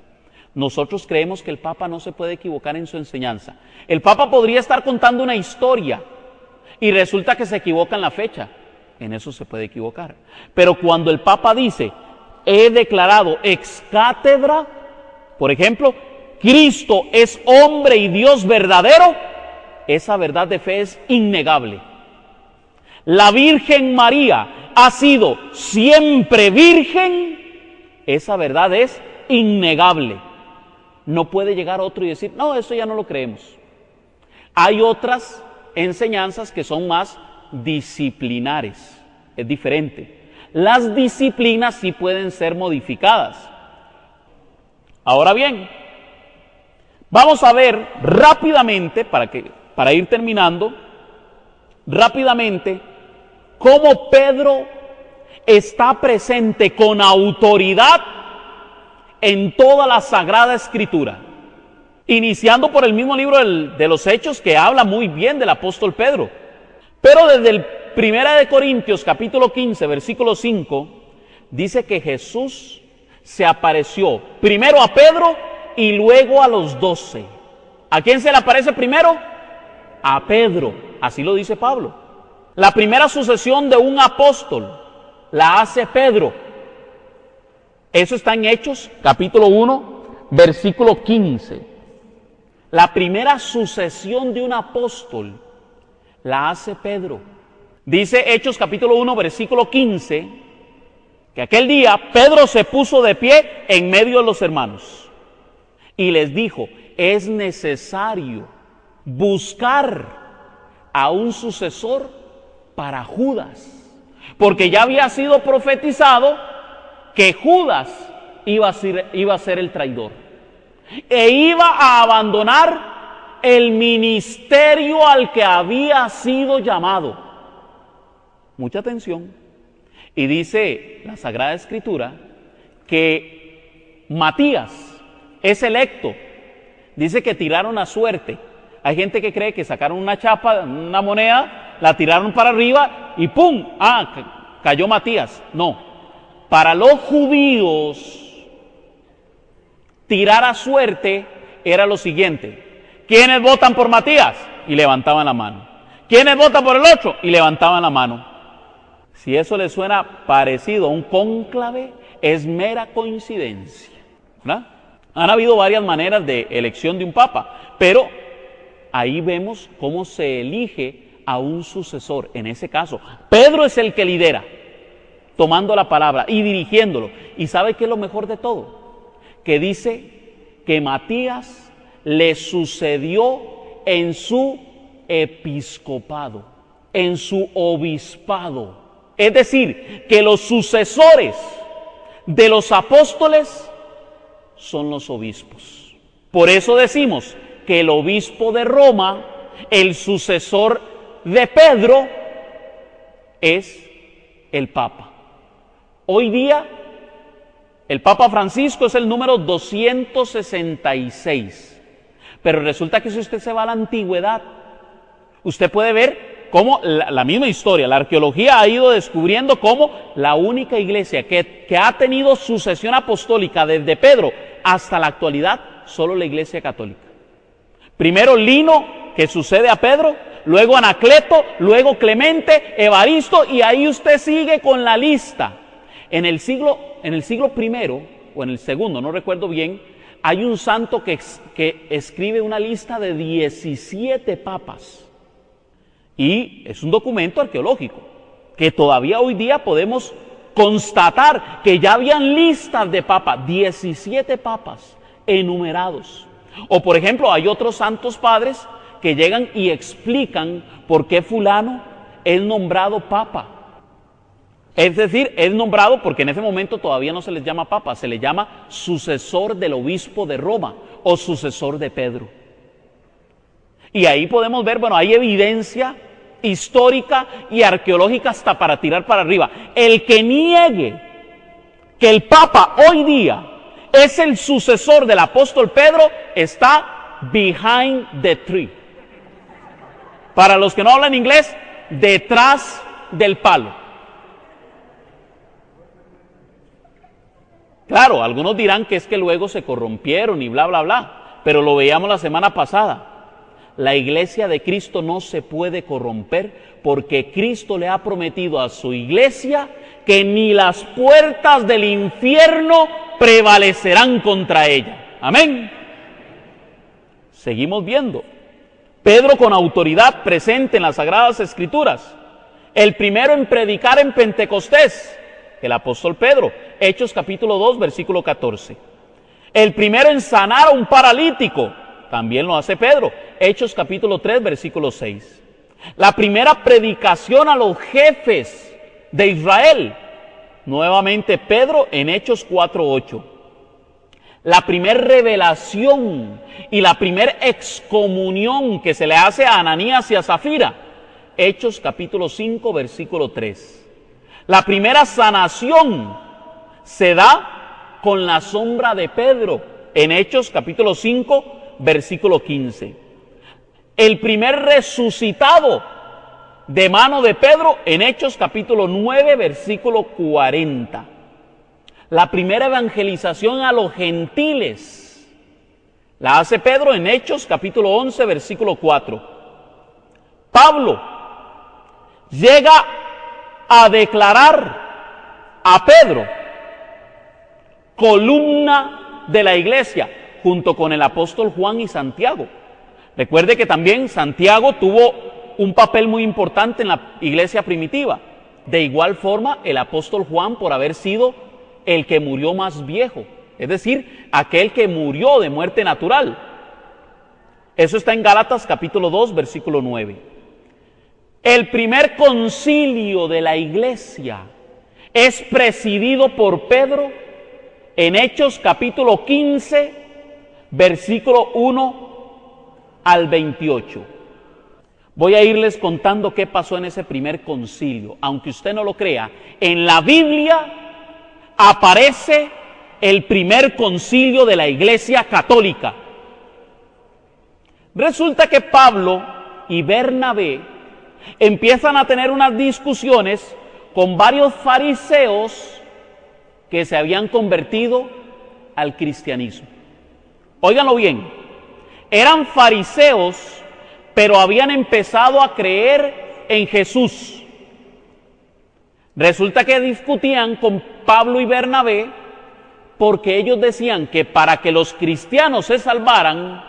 Nosotros creemos que el Papa no se puede equivocar en su enseñanza. El Papa podría estar contando una historia y resulta que se equivoca en la fecha. En eso se puede equivocar. Pero cuando el Papa dice, he declarado ex cátedra, por ejemplo, Cristo es hombre y Dios verdadero, esa verdad de fe es innegable. La Virgen María ha sido siempre virgen, esa verdad es innegable. No puede llegar otro y decir, no, eso ya no lo creemos. Hay otras enseñanzas que son más disciplinares, es diferente. Las disciplinas sí pueden ser modificadas. Ahora bien, vamos a ver rápidamente, para ir terminando, rápidamente, cómo Pedro está presente con autoridad en toda la Sagrada Escritura. Iniciando por el mismo libro de los Hechos, que habla muy bien del apóstol Pedro. Pero desde el 1 Corintios capítulo 15, versículo 5, dice que Jesús se apareció primero a Pedro y luego a los 12. ¿A quién se le aparece primero? A Pedro, así lo dice Pablo. La primera sucesión de un apóstol la hace Pedro. Eso está en Hechos capítulo 1, versículo 15. La primera sucesión de un apóstol la hace Pedro. Dice Hechos capítulo 1, versículo 15, que aquel día Pedro se puso de pie en medio de los hermanos y les dijo, es necesario buscar a un sucesor para Judas, porque ya había sido profetizado que Judas iba a ser el traidor e iba a abandonar el ministerio al que había sido llamado. Mucha atención. Y dice la Sagrada Escritura que Matías es electo. Dice que tiraron a suerte. Hay gente que cree que sacaron una chapa, una moneda, la tiraron para arriba y ¡pum! Cayó Matías. No. Para los judíos, tirar a suerte era lo siguiente. ¿Quiénes votan por Matías? Y levantaban la mano. ¿Quiénes votan por el otro? Y levantaban la mano. Si eso le suena parecido a un cónclave, es mera coincidencia, ¿verdad? Han habido varias maneras de elección de un papa, pero ahí vemos cómo se elige a un sucesor. En ese caso, Pedro es el que lidera, tomando la palabra y dirigiéndolo. ¿Y sabe qué es lo mejor de todo? Que dice que Matías le sucedió en su episcopado, en su obispado. Es decir, que los sucesores de los apóstoles son los obispos. Por eso decimos que el obispo de Roma, el sucesor de Pedro, es el Papa. Hoy día, el Papa Francisco es el número 266. Pero resulta que si usted se va a la antigüedad, usted puede ver cómo la misma historia, la arqueología ha ido descubriendo cómo la única iglesia que ha tenido sucesión apostólica desde Pedro hasta la actualidad, solo la iglesia católica. Primero Lino, que sucede a Pedro, luego Anacleto, luego Clemente, Evaristo, y ahí usted sigue con la lista. En el siglo primero, o en el segundo, no recuerdo bien, hay un santo que escribe una lista de 17 papas. Y es un documento arqueológico, que todavía hoy día podemos constatar que ya habían listas de papas, 17 papas enumerados. O por ejemplo, hay otros santos padres que llegan y explican por qué fulano es nombrado papa. Es decir, es nombrado porque en ese momento todavía no se les llama papa, se le llama sucesor del obispo de Roma o sucesor de Pedro. Y ahí podemos ver, bueno, hay evidencia histórica y arqueológica hasta para tirar para arriba. El que niegue que el Papa hoy día es el sucesor del apóstol Pedro está behind the tree. Para los que no hablan inglés, detrás del palo. Claro, algunos dirán que es que luego se corrompieron y bla, bla, bla, pero lo veíamos la semana pasada. La iglesia de Cristo no se puede corromper porque Cristo le ha prometido a su iglesia que ni las puertas del infierno prevalecerán contra ella. Amén. Seguimos viendo. Pedro con autoridad presente en las Sagradas Escrituras. El primero en predicar en Pentecostés, el apóstol Pedro. Hechos capítulo 2, versículo 14. El primero en sanar a un paralítico, también lo hace Pedro. Hechos capítulo 3, versículo 6. La primera predicación a los jefes de Israel, nuevamente Pedro en Hechos 4, 8. La primera revelación y la primera excomunión que se le hace a Ananías y a Zafira, Hechos capítulo 5, versículo 3. La primera sanación se da con la sombra de Pedro, en Hechos capítulo 5, versículo 15. El primer resucitado de mano de Pedro, en Hechos capítulo 9, versículo 40. La primera evangelización a los gentiles la hace Pedro en Hechos capítulo 11, versículo 4. Pablo llega a declarar a Pedro columna de la iglesia, junto con el apóstol Juan y Santiago. Recuerde que también Santiago tuvo un papel muy importante en la iglesia primitiva. De igual forma, el apóstol Juan, por haber sido el que murió más viejo, es decir, aquel que murió de muerte natural. Eso está en Gálatas capítulo 2, versículo 9. El primer concilio de la iglesia es presidido por Pedro en Hechos capítulo 15, versículo 1 al 28. Voy a irles contando qué pasó en ese primer concilio. Aunque usted no lo crea, en la Biblia aparece el primer concilio de la Iglesia Católica. Resulta que Pablo y Bernabé empiezan a tener unas discusiones con varios fariseos que se habían convertido al cristianismo. Óiganlo bien, eran fariseos, pero habían empezado a creer en Jesús. Resulta que discutían con Pablo y Bernabé porque ellos decían que para que los cristianos se salvaran,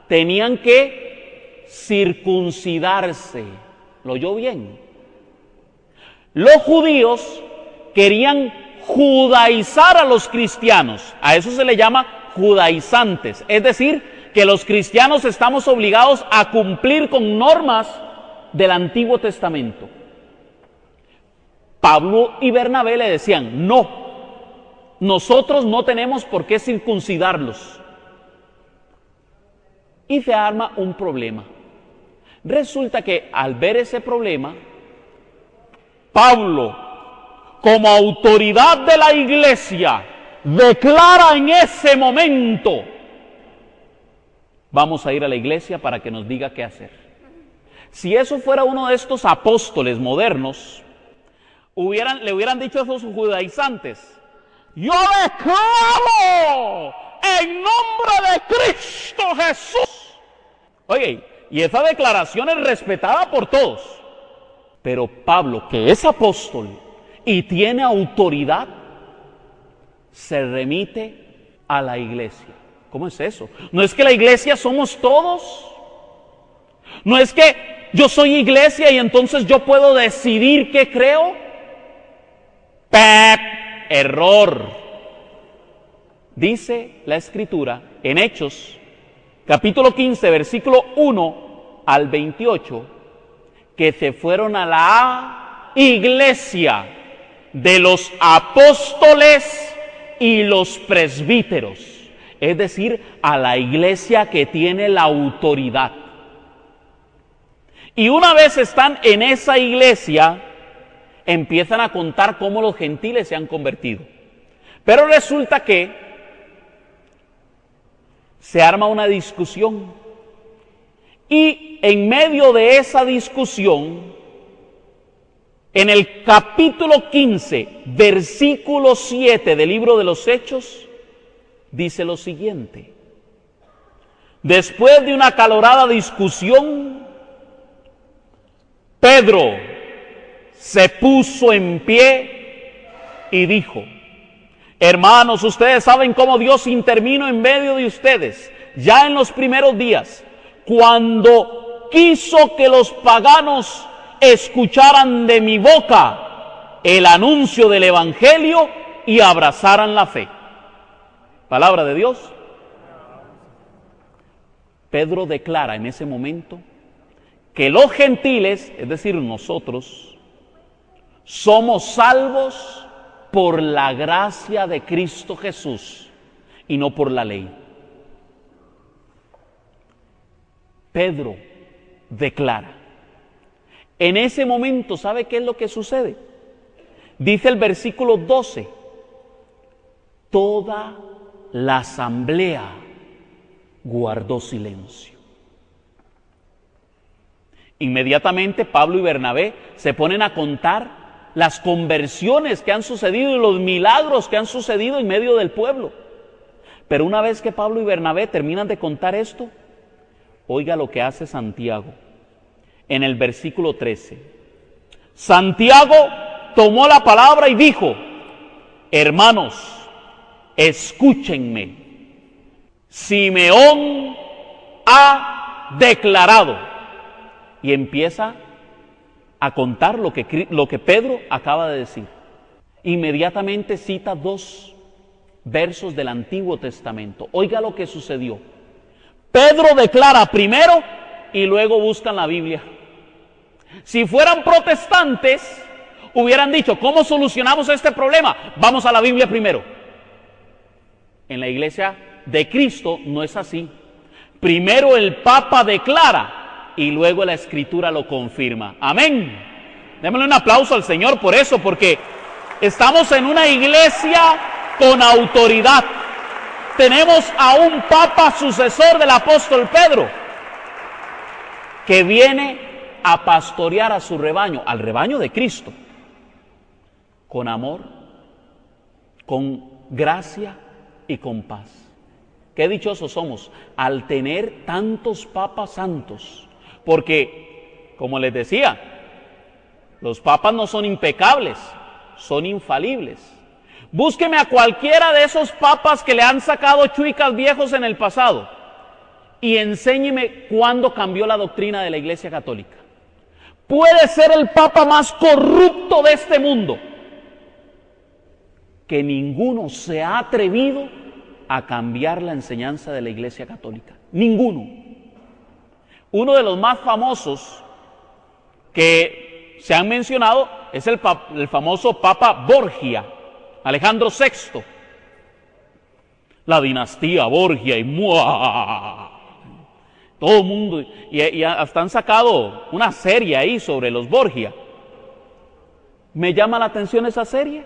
tenían que circuncidarse. ¿Lo oyó bien? Los judíos querían judaizar a los cristianos. A eso se le llama judaizantes. Es decir, que los cristianos estamos obligados a cumplir con normas del Antiguo Testamento. Pablo y Bernabé le decían, no, nosotros no tenemos por qué circuncidarlos. Y se arma un problema. Resulta que al ver ese problema, Pablo, como autoridad de la iglesia, declara en ese momento, vamos a ir a la iglesia para que nos diga qué hacer. Si eso fuera uno de estos apóstoles modernos, le hubieran dicho a esos judaizantes, yo declaro en nombre de Cristo Jesús. Oye, y esa declaración es respetada por todos. Pero Pablo, que es apóstol y tiene autoridad, se remite a la iglesia. ¿Cómo es eso? No es que la iglesia somos todos. No es que yo soy iglesia y entonces yo puedo decidir qué creo. Error. Dice la Escritura en Hechos, capítulo 15, versículo 1 al 28, que se fueron a la iglesia de los apóstoles y los presbíteros, es decir, a la iglesia que tiene la autoridad. Y una vez están en esa iglesia, empiezan a contar cómo los gentiles se han convertido. Pero resulta que se arma una discusión. Y en medio de esa discusión, en el capítulo 15, versículo 7 del libro de los Hechos, dice lo siguiente. Después de una acalorada discusión, Pedro se puso en pie y dijo, hermanos, ustedes saben cómo Dios intervino en medio de ustedes, ya en los primeros días, cuando quiso que los paganos escucharan de mi boca el anuncio del Evangelio y abrazaran la fe. Palabra de Dios. Pedro declara en ese momento que los gentiles, es decir, nosotros, somos salvos por la gracia de Cristo Jesús y no por la ley. Pedro declara. En ese momento, ¿sabe qué es lo que sucede? Dice el versículo 12, toda la asamblea guardó silencio. Inmediatamente Pablo y Bernabé se ponen a contar las conversiones que han sucedido y los milagros que han sucedido en medio del pueblo. Pero una vez que Pablo y Bernabé terminan de contar esto, oiga lo que hace Santiago en el versículo 13. Santiago tomó la palabra y dijo, hermanos, escúchenme. Simeón ha declarado. Y empieza a contar lo que Pedro acaba de decir. Inmediatamente cita 2 versos del Antiguo Testamento. Oiga lo que sucedió. Pedro declara primero y luego buscan la Biblia. Si fueran protestantes, hubieran dicho, ¿cómo solucionamos este problema? Vamos a la Biblia primero. En la iglesia de Cristo no es así. Primero el Papa declara y luego la Escritura lo confirma. Amén. Démosle un aplauso al Señor por eso, porque estamos en una iglesia con autoridad. Tenemos a un Papa sucesor del apóstol Pedro, que viene a pastorear a su rebaño, al rebaño de Cristo, con amor, con gracia y con paz. Qué dichosos somos al tener tantos papas santos, porque, como les decía, los papas no son impecables, son infalibles. Búsqueme a cualquiera de esos papas que le han sacado chuicas viejos en el pasado y enséñeme cuándo cambió la doctrina de la Iglesia Católica. puede ser el papa más corrupto de este mundo, que ninguno se ha atrevido a cambiar la enseñanza de la Iglesia Católica. Ninguno. Uno de los más famosos que se han mencionado es el famoso Papa Borgia, Alejandro VI. La dinastía Borgia y ¡mua! Todo el mundo, y hasta han sacado una serie ahí sobre los Borgia. ¿Me llama la atención esa serie?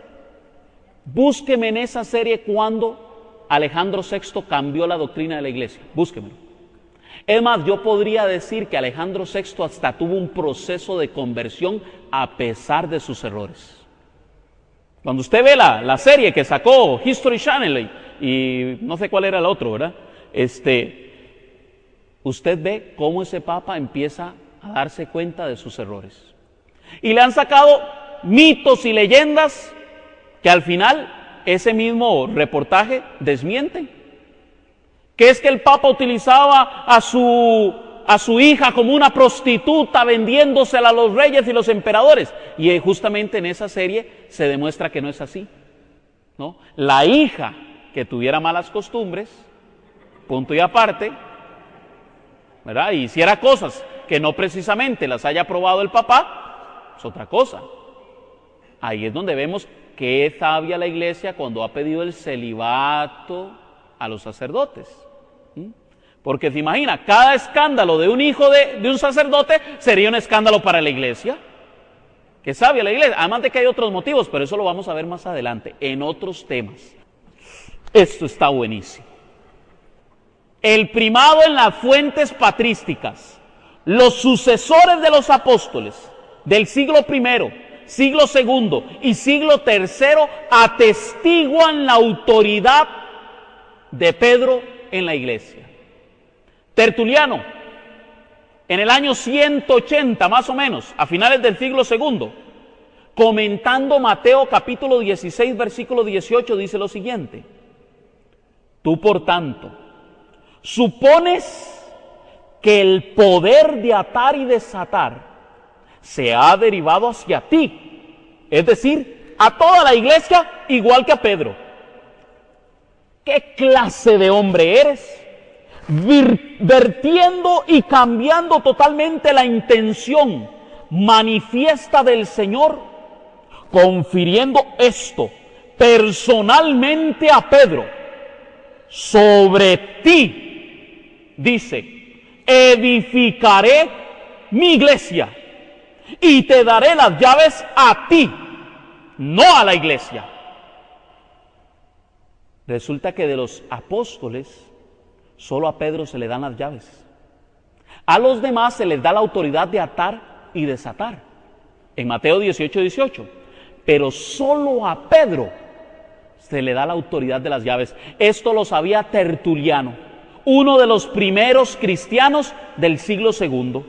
Búsqueme en esa serie cuando Alejandro VI cambió la doctrina de la Iglesia. Búsquemelo. Es más, yo podría decir que Alejandro VI hasta tuvo un proceso de conversión a pesar de sus errores. Cuando usted ve la serie que sacó History Channel y no sé cuál era el otro, ¿verdad? Usted ve cómo ese papa empieza a darse cuenta de sus errores. Y le han sacado mitos y leyendas que al final ese mismo reportaje desmienten. Que es que el papa utilizaba a su hija como una prostituta vendiéndosela a los reyes y los emperadores. Y justamente en esa serie se demuestra que no es así, ¿no? La hija que tuviera malas costumbres, punto y aparte, ¿verdad? Y hiciera cosas que no precisamente las haya aprobado el papá, es otra cosa. Ahí es donde vemos que sabia la Iglesia cuando ha pedido el celibato a los sacerdotes. Porque se imagina, cada escándalo de un hijo de un sacerdote sería un escándalo para la Iglesia. Que sabia la Iglesia, además de que hay otros motivos, pero eso lo vamos a ver más adelante, en otros temas. Esto está buenísimo. El primado en las fuentes patrísticas, los sucesores de los apóstoles del siglo I, siglo II y siglo III atestiguan la autoridad de Pedro en la Iglesia. Tertuliano, en el año 180 más o menos, a finales del siglo II, comentando Mateo capítulo 16, versículo 18, dice lo siguiente: tú por tanto, supones que el poder de atar y desatar se ha derivado hacia ti, es decir, a toda la Iglesia igual que a Pedro. ¿Qué clase de hombre eres? Vertiendo y cambiando totalmente la intención manifiesta del Señor, confiriendo esto personalmente a Pedro. Sobre ti, dice, edificaré mi iglesia y te daré las llaves a ti, no a la iglesia. Resulta que de los apóstoles, solo a Pedro se le dan las llaves. A los demás se les da la autoridad de atar y desatar, en Mateo 18, 18. Pero solo a Pedro se le da la autoridad de las llaves. Esto lo sabía Tertuliano, uno de los primeros cristianos del siglo II.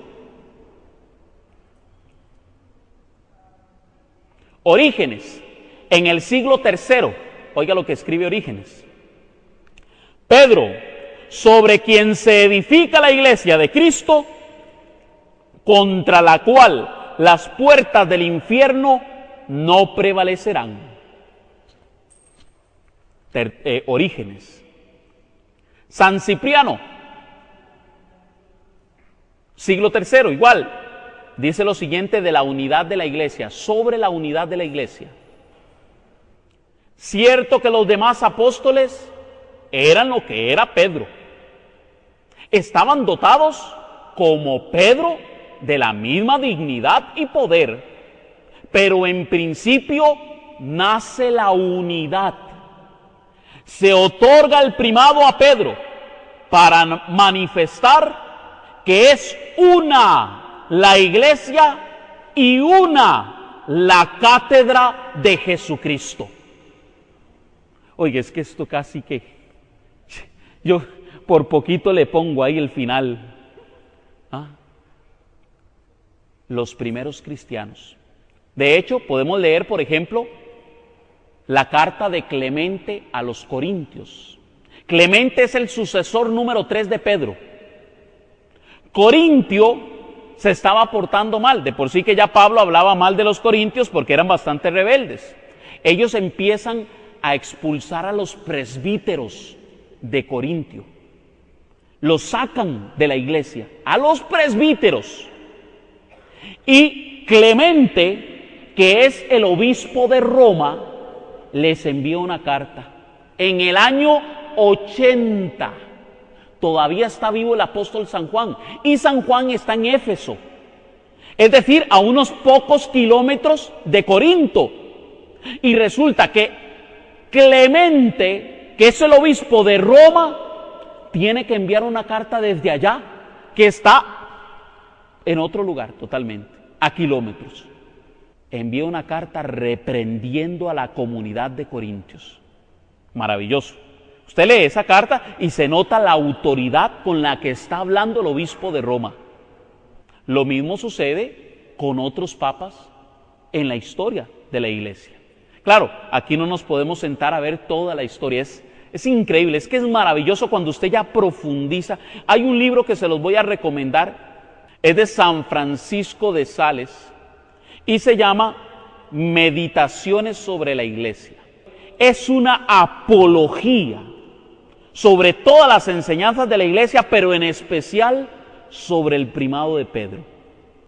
Orígenes, en el siglo III, oiga lo que escribe Orígenes. Pedro, sobre quien se edifica la iglesia de Cristo, contra la cual las puertas del infierno no prevalecerán. Orígenes. San Cipriano, siglo III, igual, dice lo siguiente de la unidad de la iglesia, sobre la unidad de la iglesia. Cierto que los demás apóstoles eran lo que era Pedro. Estaban dotados, como Pedro, de la misma dignidad y poder, pero en principio nace la unidad. Se otorga el primado a Pedro para manifestar que es una la iglesia y una la cátedra de Jesucristo. Oye, es que esto casi que yo por poquito le pongo ahí el final. Los primeros cristianos. De hecho, podemos leer, por ejemplo, la carta de Clemente a los Corintios. Clemente es el sucesor número 3 de Pedro. Corintio se estaba portando mal. De por sí que ya Pablo hablaba mal de los corintios porque eran bastante rebeldes. Ellos empiezan a expulsar a los presbíteros de Corintio. Los sacan de la iglesia, a los presbíteros. Y Clemente, que es el obispo de Roma, les envió una carta. En el año 80, todavía está vivo el apóstol San Juan, y San Juan está en Éfeso, es decir, a unos pocos kilómetros de Corinto. Y resulta que Clemente, que es el obispo de Roma, tiene que enviar una carta desde allá, que está en otro lugar totalmente, a kilómetros. Envía una carta reprendiendo a la comunidad de Corintios. Maravilloso. Usted lee esa carta y se nota la autoridad con la que está hablando el obispo de Roma. Lo mismo sucede con otros papas en la historia de la iglesia. Claro, aquí no nos podemos sentar a ver toda la historia, es increíble, es que es maravilloso cuando usted ya profundiza. Hay un libro que se los voy a recomendar, es de San Francisco de Sales y se llama Meditaciones sobre la Iglesia. Es una apología sobre todas las enseñanzas de la iglesia, pero en especial sobre el primado de Pedro.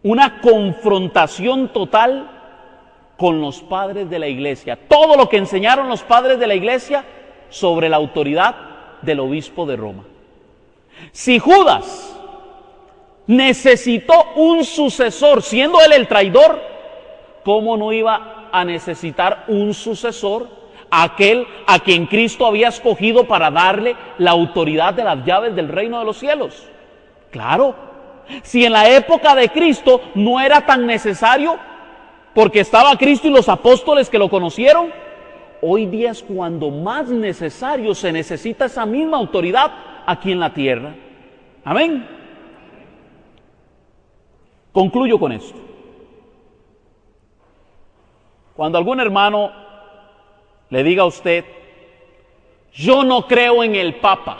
Una confrontación total con los padres de la iglesia. Todo lo que enseñaron los padres de la iglesia sobre la autoridad del obispo de Roma. Si Judas necesitó un sucesor, siendo él el traidor, ¿cómo no iba a necesitar un sucesor? Aquel a quien Cristo había escogido para darle la autoridad de las llaves del reino de los cielos. Claro, si en la época de Cristo no era tan necesario, porque estaba Cristo y los apóstoles que lo conocieron, hoy día es cuando más necesario se necesita esa misma autoridad aquí en la tierra. Amén. Concluyo con esto. Cuando algún hermano le diga a usted, yo no creo en el Papa,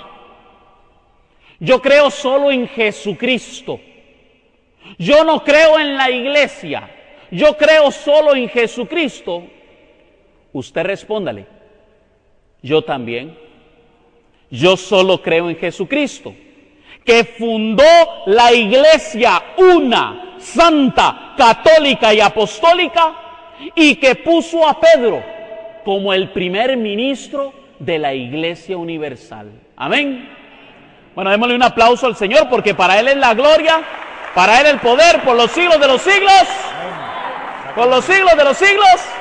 yo creo solo en Jesucristo, yo no creo en la iglesia, yo creo solo en Jesucristo, usted respóndale, yo también, yo solo creo en Jesucristo, que fundó la iglesia una, santa, católica y apostólica, y que puso a Pedro como el primer ministro de la Iglesia Universal. Amén. Bueno, démosle un aplauso al Señor, porque para Él es la gloria, para Él el poder, por los siglos de los siglos, por los siglos de los siglos.